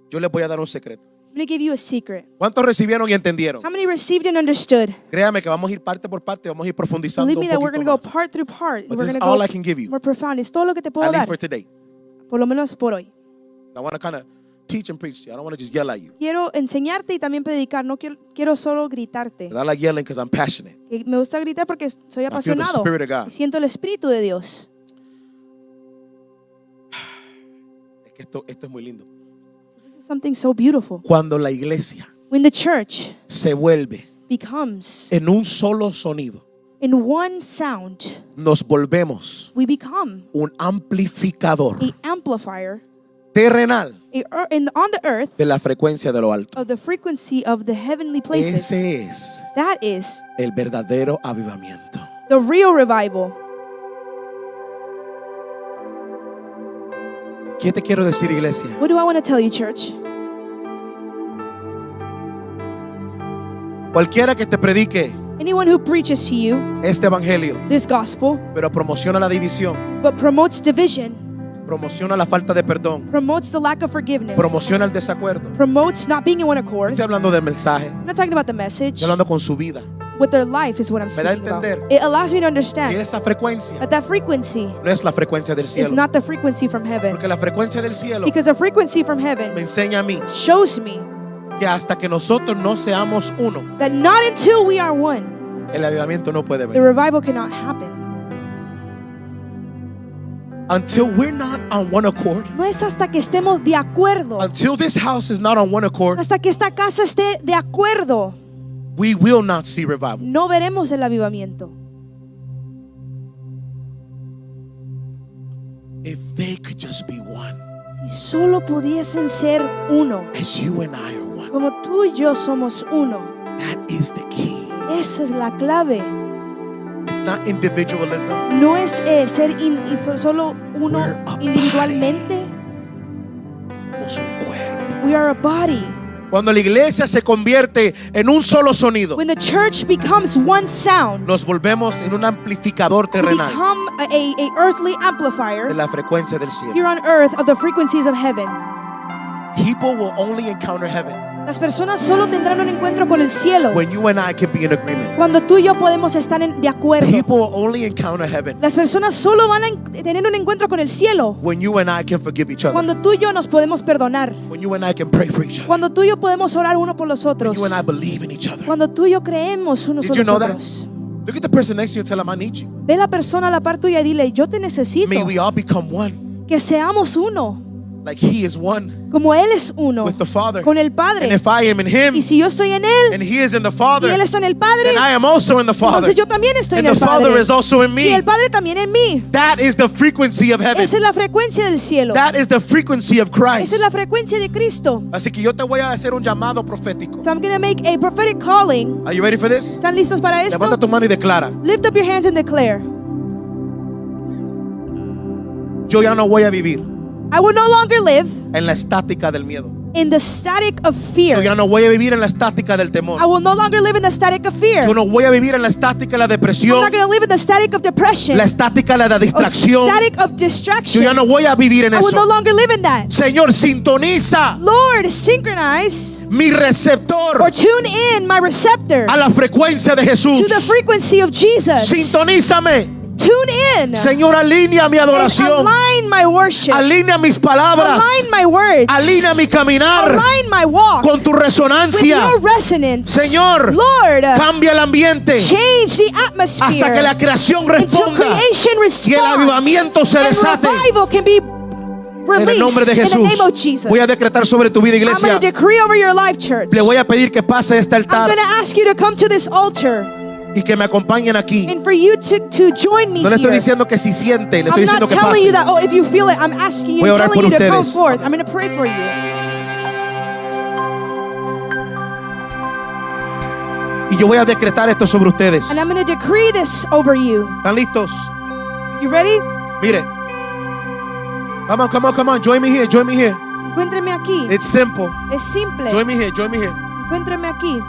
Yo les voy a dar un secreto. I'm going to give you a secret. ¿Cuántos recibieron y entendieron? How many received and understood? Créame que vamos a ir parte por parte, vamos a ir profundizando Believe un me that we're poquito going to go más. part through part. But We're this going is to all go I can give you, more profound. Es todo lo que te puedo at least dar. for today. Por lo menos por hoy. I want to kind of teach and preach to you. I don't want to just yell at you. Quiero enseñarte y también predicar. No quiero solo gritarte. 'Cause I like yelling because I'm passionate. Que me gusta gritar porque soy feel the apasionado. Spirit of God. Y siento el Espíritu de Dios. Es que esto es muy lindo. This is something so beautiful. Cuando la iglesia When the church se vuelve becomes en un solo sonido, in one sound, nos volvemos we become un amplificador a amplifier terrenal on the earth de la frecuencia de lo alto. of the frequency of the heavenly places. Ese es That is el verdadero avivamiento. the real revival. ¿Qué te quiero decir, iglesia? What do I want to tell you, church? Cualquiera que te predique Anyone who preaches to you este evangelio, this gospel pero promociona la división, but promotes division, promociona la falta de perdón, promotes the lack of forgiveness, promociona el desacuerdo. promotes not being in one accord. Estoy hablando del mensaje, I'm not talking about the message. estoy hablando con su vida. With their life is what I'm Me da a speaking about. entender It allows me to Y understand esa frecuencia that frequency no es la frecuencia del is cielo, not the frequency from heaven. porque la frecuencia del cielo Because the frequency from me heaven enseña a mí shows me que hasta que nosotros no seamos uno, that not until we are one, el avivamiento no puede the venir. revival cannot happen. Until we're not on one accord, No es hasta que estemos de acuerdo, until this house is not on one accord, hasta que esta casa esté de acuerdo, we will not see revival. no veremos el avivamiento. If they could just be one, Si solo pudiesen ser uno, as you and I are one, como tú y yo somos uno. that is the key. Esa es la clave. It's not individualism. No es ser solo uno We're a individualmente. Somos un cuerpo. We are a body. Cuando la iglesia se convierte en un solo sonido, When the church becomes one sound, nos volvemos en un amplificador we terrenal become a earthly amplifier de la frecuencia del cielo. here on earth of the frequencies of heaven. People will only encounter heaven Las personas solo tendrán un encuentro con el cielo when you and I can be in agreement. cuando tú y yo podemos estar de acuerdo. People will only encounter heaven Las personas solo van a tener un encuentro con el cielo when you and I can forgive each other. cuando tú y yo nos podemos perdonar, When you and I can pray for each other. cuando tú y yo podemos orar uno por los otros, You and I believe in each other. cuando tú y yo creemos unos Did en you los know that? otros. Look at the person next to you and tell them I need you. Ve a la persona a la par tuya y dile, yo te necesito. May we all become one, Que seamos uno, like He is one como Él es uno, with the Father. con el And Padre. if I am in Him Y si yo estoy en Él and He is in the y Father, Él está en el Padre, then I am also in the Father. entonces yo también estoy And en the el Father Padre. is also in Y el me. Padre también en mí. That is the frequency of heaven. Esa es la frecuencia del cielo. That is the frequency of Christ. Esa es la frecuencia de Cristo. Así que yo te voy a hacer un llamado profético. So I'm going to make a prophetic calling. Are you ready for this? ¿Están listos para esto? Levanta tu mano y declara: Lift up your hands and declare, yo ya no voy a vivir I will no longer live en la estática del miedo. in the static of Yo fear. ya no voy a vivir en la estática del temor. I will no longer live in the static of fear. Yo no voy a vivir en la estática de la I'm depresión, not going to live in the static of depression. la estática de la Or distracción. static of Yo distraction. ya no voy a vivir en I will no eso. longer live in that. Señor, sintoniza Lord, synchronize mi receptor or tune in my receptor a la frecuencia de Jesús. to the frequency of Jesus. Sintonízame. Tune in Señor, alinea mi and adoración. align my worship. Alinea mis palabras. Align my words. Alinea mi caminar Align my walk con tu with resonancia. your resonance. Señor, Lord, cambia el ambiente change the atmosphere hasta que la creación until responda creation y el responds avivamiento se and desate. revival can be En el nombre de released in the Jesús. name of Jesus. Voy a decretar sobre tu vida, I'm going iglesia. to decree over your life, church. Le voy a pedir que pase este I'm altar going to ask you to come to this altar y que me acompañen aquí. and for you to join me No le estoy here. diciendo que si siente, le I'm estoy not diciendo que telling you pase. that, oh, if you feel it, I'm asking you Voy a and orar telling you por to come ustedes. forth. I'm going to pray for you. Y yo voy a decretar esto sobre ustedes. And I'm going to decree this over you. ¿Están listos? You ready? Mire. Come on, come on, come on. Join me here, join me here. Encuéntreme aquí. It's simple. Es simple. Join me here, join me here. Encuéntreme aquí.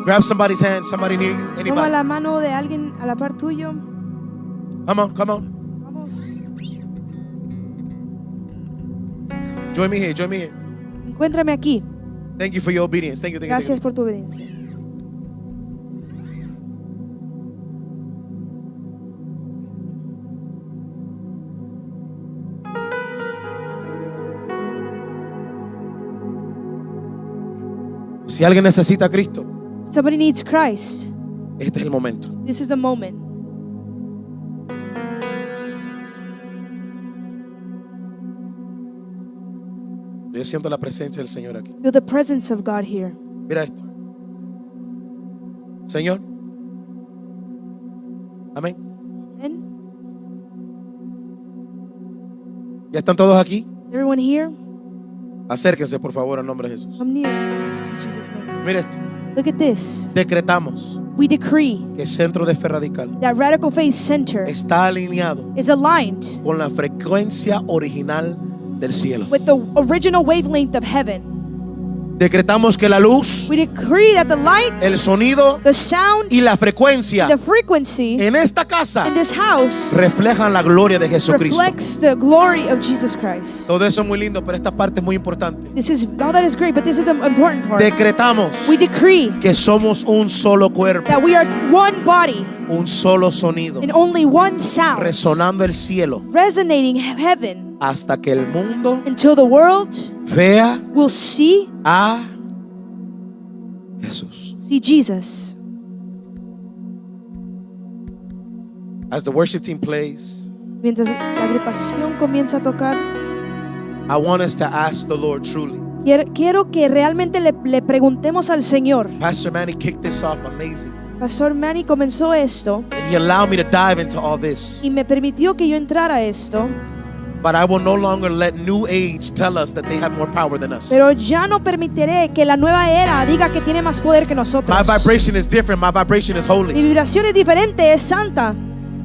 Grab somebody's hand, somebody near you, Toma anybody. la mano de alguien a la par tuyo. Come on, come on. Vamos. Join me here, join me here. Encuéntrame aquí. Thank you for your obedience. Thank you, thank you, Gracias thank por tu obediencia. you. Si alguien necesita a Cristo, Somebody needs Christ. este es el momento. This is the moment. Yo siento la presencia del Señor aquí. Feel the presence of God here. Mira esto. Señor. Amén. Amen. ¿Ya están todos aquí? Everyone here, Acérquense, por favor, en nombre de Jesús. come near. In Jesus' name. Mira esto. Look at this. Decretamos We decree que Centro de Fe Radical that Radical Faith Center está alineado is aligned con la frecuencia original del cielo. with the original wavelength of heaven. Decretamos que la luz, We decree that the light, el sonido the sound, y la frecuencia the frequency en esta casa in this house reflejan la gloria de Jesucristo. reflects the glory of Jesus Christ. Todo eso es muy lindo, pero esta parte es muy importante. This is all that is great, but this is the important part. Decretamos We decree que somos un solo cuerpo, that we are one body un solo sonido, and only one sound, resonando el cielo resonating heaven hasta que el mundo until the world vea will see a Jesús. Jesus. As the worship team plays, Mientras la agrupación comienza a tocar, I want us to ask the Lord truly, Quiero que realmente le preguntemos al Señor. Pastor Manny kicked this off amazing. Pastor Manny comenzó esto And he allowed me to dive into all this. y me permitió que yo entrara a esto, But I will no longer let New Age tell us that they have more power than us. pero ya no permitiré que la nueva era diga que tiene más poder que nosotros. My vibration is different. My vibration is Mi holy. vibración es diferente, es santa.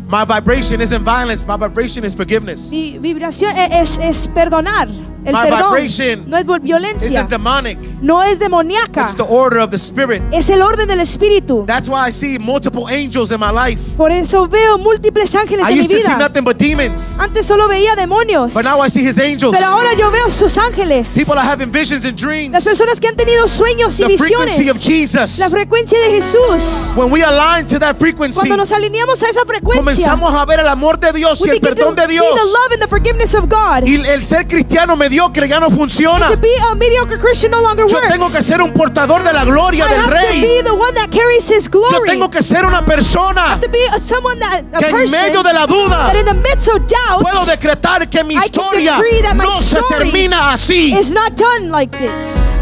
My vibration isn't violence. My vibration is forgiveness. Mi vibración es perdonar. El My perdón vibration no es violencia, Isn't demonic. no es demoníaca, It's the order of the Spirit. es el orden del Espíritu. That's why I see multiple angels in my life. Por eso veo múltiples ángeles I en mi used to see vida. nothing but demons. Antes solo veía demonios, But now I see His angels. pero ahora yo veo sus ángeles. People are having visions and dreams. Las personas que han tenido sueños y The frequency of visiones. Jesus. La frecuencia de Jesús. When we align to that frequency, Cuando nos alineamos a esa frecuencia, comenzamos a ver el amor de Dios y we el begin perdón to de see Dios. the love and the forgiveness of God. Y el ser cristiano mediocre ya no funciona. To be a mediocre Christian no longer Yo works. tengo que ser un portador de la gloria I del have to Rey. be the one that carries His Yo glory. tengo que ser una persona To be someone that a que en person medio de la duda that in the midst of doubt puedo decretar que mi I can historia decree that my no se story termina así. is not done like this.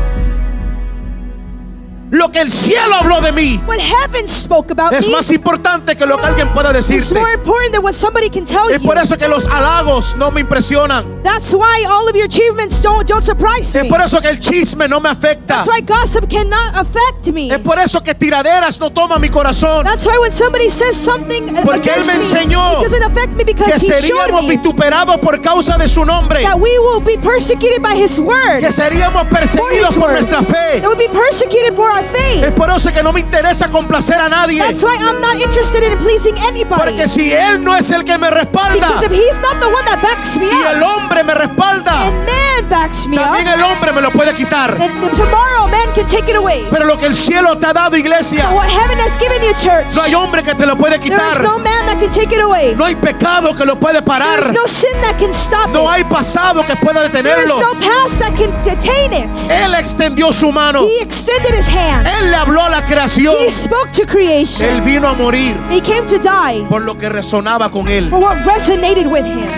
Lo que el cielo habló de mí What heaven spoke about es me más importante que lo que alguien pueda is decirte. more important than what somebody can tell Es por you. eso que los halagos no me impresionan. That's why all of your achievements don't surprise Es me. por eso que el chisme no me afecta. That's why gossip cannot affect me. Es por eso que tiraderas no toman mi corazón. That's why when somebody says something Porque Él against me me, enseñó it doesn't affect me Que because He showed seríamos me vituperados por causa de su nombre. that we will be persecuted by His word. Que seríamos perseguidos por nuestra fe. That we'll be persecuted for our faith. Es por eso que no me interesa complacer a nadie. That's why I'm not interested in pleasing anybody. Porque si Él no es el que me respalda Because if He's not the one that backs me y el up, hombre me respalda, and man backs me también up, el hombre me lo puede quitar. then tomorrow man can take it away. Pero lo que el cielo te ha dado, But iglesia, what heaven has given you, church, no hay hombre que te lo puede there is quitar. no man that can take it away. No hay pecado que lo puede There parar. is no sin that can stop No it. hay pasado que pueda There is detenerlo. no past that can detain it. Él extendió su mano. He extended His hand. Él le habló a la creación. He spoke to creation. Él vino a morir He came to die por lo que resonaba con Él. for what resonated with Him.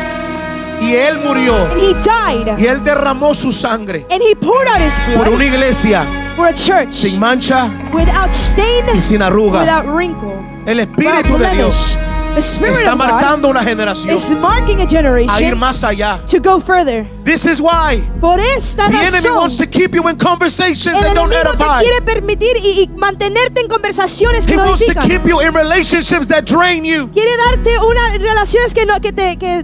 Y Él murió. And He died. Y Él derramó su sangre And He poured out His por blood una iglesia for a church sin mancha without stain, y sin arruga. without wrinkle, El without Espíritu de Dios blemish. The Spirit está of God marcando una generación is marking a a ir generation más allá. to go further. This is why Por esta the enemy razón, wants to keep you in conversations el that don't enemigo te edify. quiere permitir y mantenerte en conversaciones que He no wants to edifican. keep you in relationships that drain you. Quiere darte unas relaciones que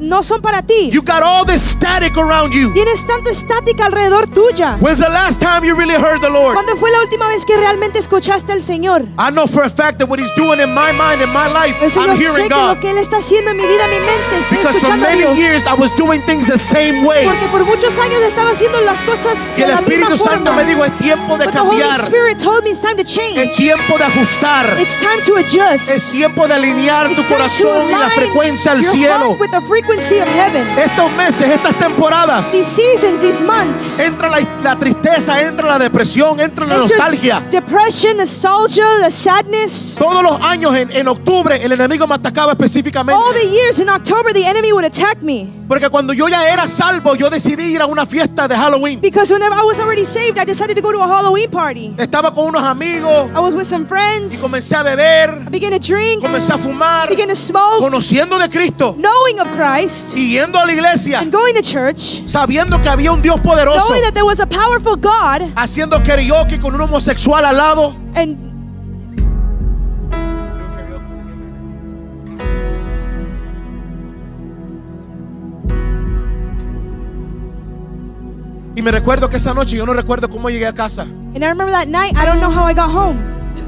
no son para ti. You got all this static around you. Tienes tanta estática alrededor tuya. When's the last time you really heard the Lord? ¿Cuándo fue la última vez que realmente escuchaste al Señor? I know for a fact that what He's doing in my mind, in my life, Eso I'm yo sé hearing que lo God. que Él está haciendo en mi vida, en mi mente, estoy Because for escuchando a many Dios. years I was doing things the same way. Porque por muchos años estaba haciendo las cosas Y de el la misma Espíritu Santo forma. me dijo, es tiempo de But the Holy cambiar. Spirit told me it's time to change. Es tiempo de ajustar. It's time to adjust. Es tiempo de alinear tu It's time to corazón y la align frecuencia al your cielo. heart with the frequency of heaven. Estos meses, estas temporadas, These seasons, these months. entra la tristeza, entra la depresión, entra la Enters nostalgia. depression, nostalgia, the sadness. Todos los años en octubre el enemigo me atacaba específicamente. All the years in October, the enemy would attack me. Porque cuando yo ya era salvo, yo decidí ir a una fiesta de Halloween. Because whenever I was already saved, I decided to go to a Halloween party. Estaba con unos amigos I was with some friends. y comencé a beber, I began to drink, comencé a fumar, began to smoke, conociendo de Cristo knowing of Christ, y yendo a la iglesia, and going to church, sabiendo que había un Dios poderoso, knowing that there was a powerful God, haciendo karaoke con un homosexual al lado. and Y me recuerdo que esa noche, yo no recuerdo cómo llegué a casa, I remember that night, I don't know how I got home,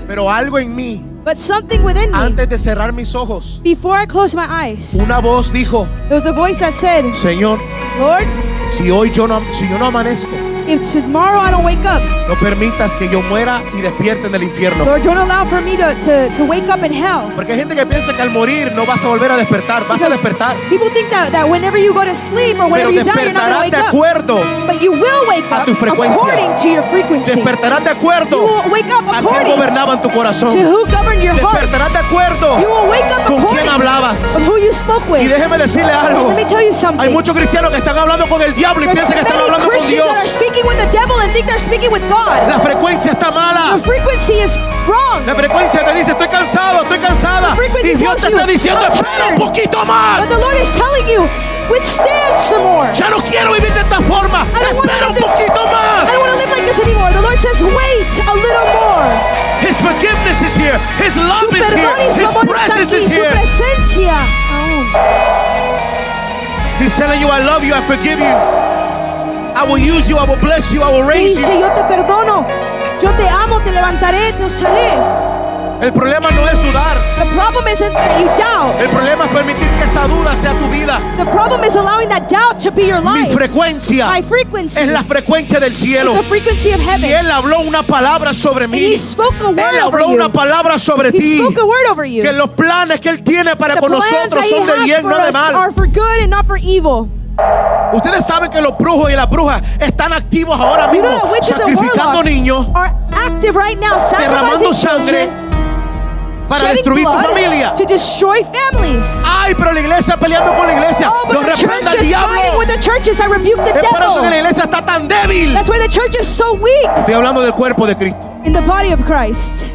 pero algo en mí, but something within me, antes de cerrar mis ojos, before I closed my eyes, una voz dijo, there was a voice that said, Señor, Lord, si yo no amanezco, if tomorrow I don't wake up, no permitas que yo muera y despierte en el infierno. Lord, don't allow for me to wake up in hell. Porque hay gente que piensa que al morir no vas a volver a despertar, vas a Because despertar, people think that whenever you go to sleep or pero whenever you die, you're not going to despertarás wake de up. acuerdo But you will wake a up tu frecuencia. according to your frequency. Despertarás de You acuerdo will wake up a quién according gobernaba en tu corazón. to who governed your heart. Despertarás de acuerdo You will wake up con quién according hablabas. of who you spoke Y with. déjeme decirle algo. Let me tell you Hay something. muchos cristianos que están hablando con el diablo y There's piensan que están many hablando con Christians that are Dios. speaking with the devil and think they're speaking with God. La frecuencia está mala. The frequency is wrong. La frecuencia te dice, estoy cansado, estoy cansada. The frequency Y Dios te tells está you, diciendo, "I'm espera un tired." poquito más. But the Lord is telling you, withstand some more. Ya no quiero vivir de esta forma. I don't want to Espera un live this. poquito I más. don't want to live like this anymore. The Lord says, wait a little more. His forgiveness is here. His Su love is here. perdón y su His amor está presence aquí. is Su here. presencia aún. He's telling you, I love you, I forgive you. I will use you, I will bless you, I will Y raise dice, you. yo te perdono, yo te amo, te levantaré, te usaré. El problema no es dudar. The problem isn't that you doubt. El problema es permitir que esa duda sea tu vida. The problem is allowing that doubt to be your Mi life. frecuencia My frequency es la frecuencia del cielo. is the frequency of Y heaven. Él habló una palabra sobre And mí. he spoke a word Él over habló you. una palabra sobre He ti. spoke a word over you. Que los planes que Él tiene para The con plans that nosotros he son de has bien, for no de us mal. are for good and not for evil. Ustedes saben que los brujos y las brujas están activos ahora You know mismo that witches and sacrificando warlocks niños, are active right now, derramando sacrificing sangre children, para shedding destruir tu blood familia. to destroy families. Ay, pero la iglesia peleando con la iglesia. Oh, but Los the reprenda church el is fighting diablo. with the churches. I rebuke the Es por eso que la devil. iglesia está tan débil. That's why the church is so weak Estoy hablando del cuerpo de Cristo. in the body of Christ.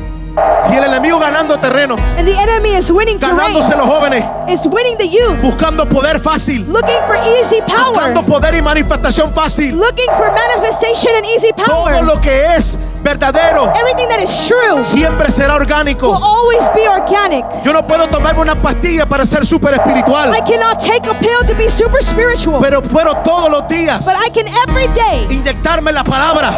Y el enemigo ganando terreno, And the enemy is winning terrain. ganándose los jóvenes, It's winning the youth. buscando poder fácil, Looking for easy power. buscando poder y manifestación fácil. Looking for manifestation and easy Todo power. lo que es verdadero Everything that is true siempre será will orgánico. always be organic. Yo no puedo tomarme una pastilla para ser súper espiritual, I cannot take a pill to be super spiritual. pero puedo todos los días But I can every day inyectarme la palabra,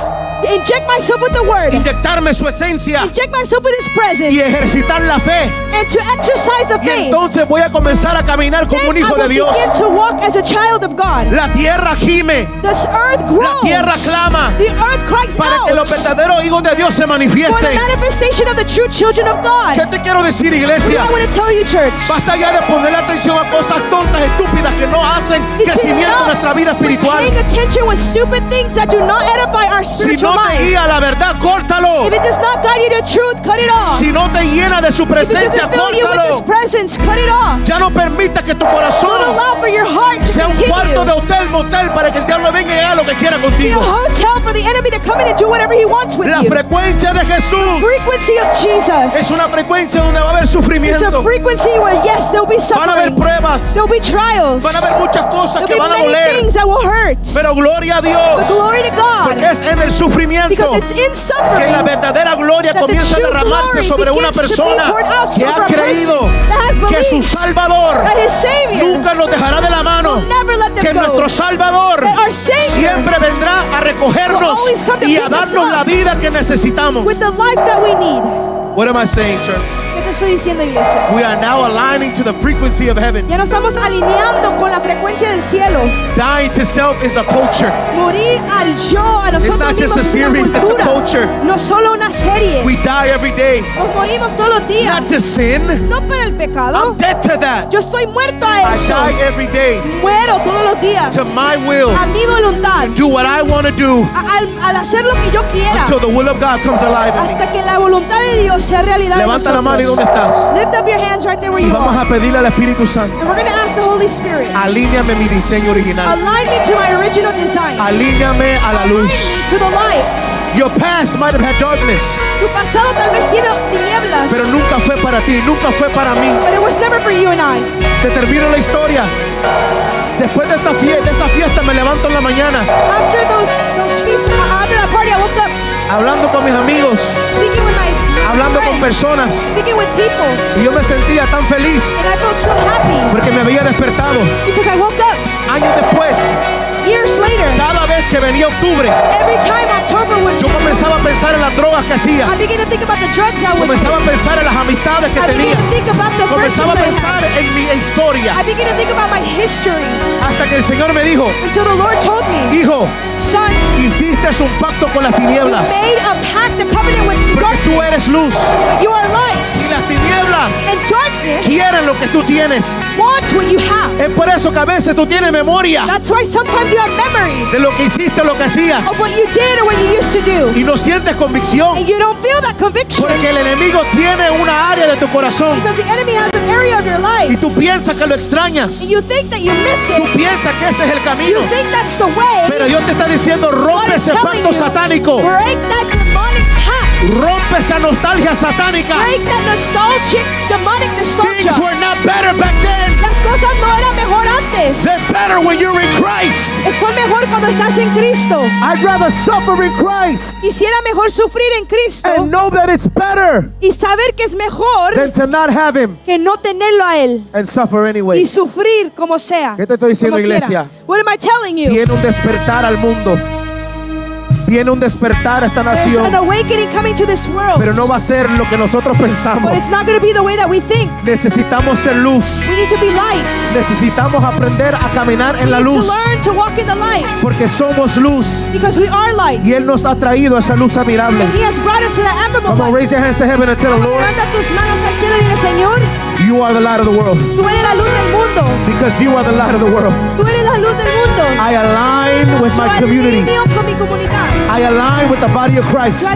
inject myself with the word. inyectarme su esencia Inject myself with his presence. y ejercitar la fe. And to exercise the Y faith. entonces voy a comenzar a caminar como un Then I hijo will de Dios. begin to walk as a child of God. La tierra gime This earth grows. tierra clama The earth cries para out que los verdaderos hijos de Dios se for the manifiesten. manifestation of the true children of God. ¿Qué te quiero decir, What do iglesia? I want to tell you, church? Basta ya de ponerle atención a cosas tontas, estúpidas que no hacen It's crecimiento en enough nuestra vida with espiritual. paying attention with stupid things that do not edify our Si spiritual no te life. guía la verdad, córtalo. If it does not guide you to truth, cut it off. Si no te llena de su If it presencia, doesn't fill you with His córtalo. presence, cut it off. Ya no permita que tu Don't corazón allow for your heart to sea un continue. cuarto de hotel, motel, para que el diablo venga y haga lo que quiera Be a contigo. hotel for the enemy to come in and do whatever he wants with La you. frecuencia de Jesús Frequency of Jesus. es una frecuencia donde va a haber It's a sufrimiento. frequency where yes, there'll be Van a haber suffering. pruebas. There'll be trials. Van a haber muchas cosas There'll que be van a many doler. things that will hurt. Pero gloria a But Dios. glory to God. Porque es en el sufrimiento Because it's in que suffering la verdadera gloria that the comienza a true derramarse glory sobre una begins to be persona poured out que over ha a creído person that has que su believed Salvador that his Savior nunca nos dejará de la mano. will never let them Que go. nuestro Salvador That our Savior siempre vendrá a recogernos will always come to y a pick us darnos up la vida que necesitamos. with the life that we need. What am I saying, church? ¿Qué te estoy diciendo, iglesia? We are now aligning to the frequency of heaven. Ya nos estamos alineando con la frecuencia del cielo. Dying to self is a culture. Morir al yo, a nosotros not just mismos a es una series, it's a cultura. culture. No solo una serie. We die every day. Nos morimos todos los días. Not to sin. No para el pecado. I'm dead to that. Yo estoy muerto a I eso. die every day Muero todos los días. to my will. A mi voluntad. Do what I want to do Al hacer lo que yo quiera. until the will of God comes alive in me. Hasta que la voluntad de Dios sea realidad en Levanta la mano y nosotros. ¿dónde estás? Lift up your hands right there where Y you vamos are. a pedirle al Espíritu Santo, And we're going to ask the Holy Spirit. alíñame mi diseño original. Align me to my original design. Alíñame a la Align luz. me to the light. Your past might have had darkness, Tu pasado tal vez tiene tinieblas. pero nunca fue para ti, nunca fue para mí. But it was never for you and I. Te termino la historia. Después de esa fiesta me levanto en la mañana After those feasts, after that party, I woke up hablando con mis amigos, speaking with my hablando con friends, personas, speaking with people, y yo me sentía tan feliz and I felt so happy porque me había despertado. because I woke up Años después, years later. cada vez que venía octubre, Every time October would, yo comenzaba a pensar en las drogas que hacía, I began to think about the drugs I would do. comenzaba a pensar en las amistades que I tenía, began to think about the friendships comenzaba a that I pensar had. en mi historia, I began to think about my history hasta que el Señor me dijo: until the Lord told me, hijo, son, hiciste un pacto con las you tinieblas, made a pact, a covenant with the porque tú eres darkness. luz But you are y light. las tinieblas And darkness quieren lo que tú tienes. want what you have. Es por eso que a veces tú tienes memoria That's why sometimes you have memory de lo que hiciste o lo que hacías of what you did or what you used to do. y no sientes convicción And you don't feel that conviction porque el enemigo tiene una área de tu corazón because the enemy has an area of your y life. tú piensas que lo extrañas, And you think that you miss tú it. piensas que ese es el camino, You think that's the way. pero Dios te está diciendo God rompe is ese telling pacto you, satánico, break that demonic pact. rompe esa nostalgia satánica. Break that nostalgic, demonic Things nostalgia. were not better back then. Las cosas no eran mejor antes. They're better when you're in Christ. Son mejor cuando estás en Cristo. I'd rather suffer in Christ Quisiera mejor sufrir en Cristo and know that it's better y saber que es mejor than to not have him que no tenerlo a Él and suffer anyway. y sufrir como sea. ¿Qué te estoy diciendo, como quiera. iglesia? What am I telling you? Viene un despertar al mundo. Viene un despertar a esta There's nación, an awakening coming to this world, pero no va a ser lo que nosotros pensamos. but it's not going to be the way that we think. Necesitamos ser luz. We need to be light. Necesitamos aprender a caminar en la We need luz, to learn to walk in the light porque somos luz because we are light. y Él nos ha traído esa luz admirable. And He has brought us to that admirable Come on, light. raise your hands to heaven and tell the Lord, Levanta tus manos al cielo y dile, Señor, you are the light of the world, tú eres la luz del mundo. because you are the light of the world. Tú eres la luz del mundo. I align with my Yo community. alineo con mi comunidad. I align with the body of Yo Christ. me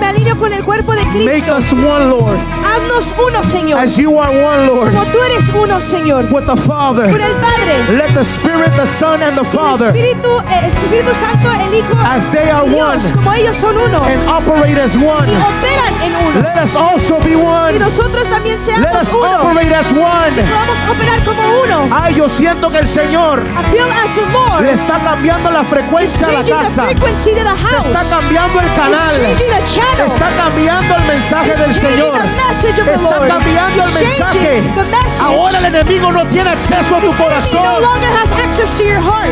alineo con el cuerpo de Make Cristo. us one, Lord, Haznos uno, Señor. as you are one, Lord, Como tú eres uno, Señor. with the Father. Con el Padre, Let the Spirit, the Son, and the el Father, Espíritu Santo, el Hijo, as they are one Dios, como ellos son uno, and operate as one, y operan en uno. let us also be Y one. nosotros también Let us seamos uno. operate as one. Podamos operar como uno. Ay, yo siento que el Señor I feel as the Lord le está cambiando la frecuencia a la changing the casa. frequency to the house. Está cambiando el He's canal. changing the channel. Está cambiando el mensaje He's del changing Señor. the message of the Está Lord. cambiando el He's mensaje. changing the message. Ahora el enemigo no tiene acceso a tu He no corazón. longer has access to your heart.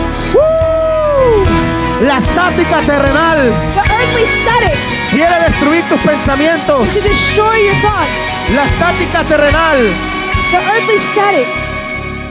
La estática terrenal The earthly static quiere destruir tus pensamientos. to destroy your thoughts. La estática terrenal The earthly static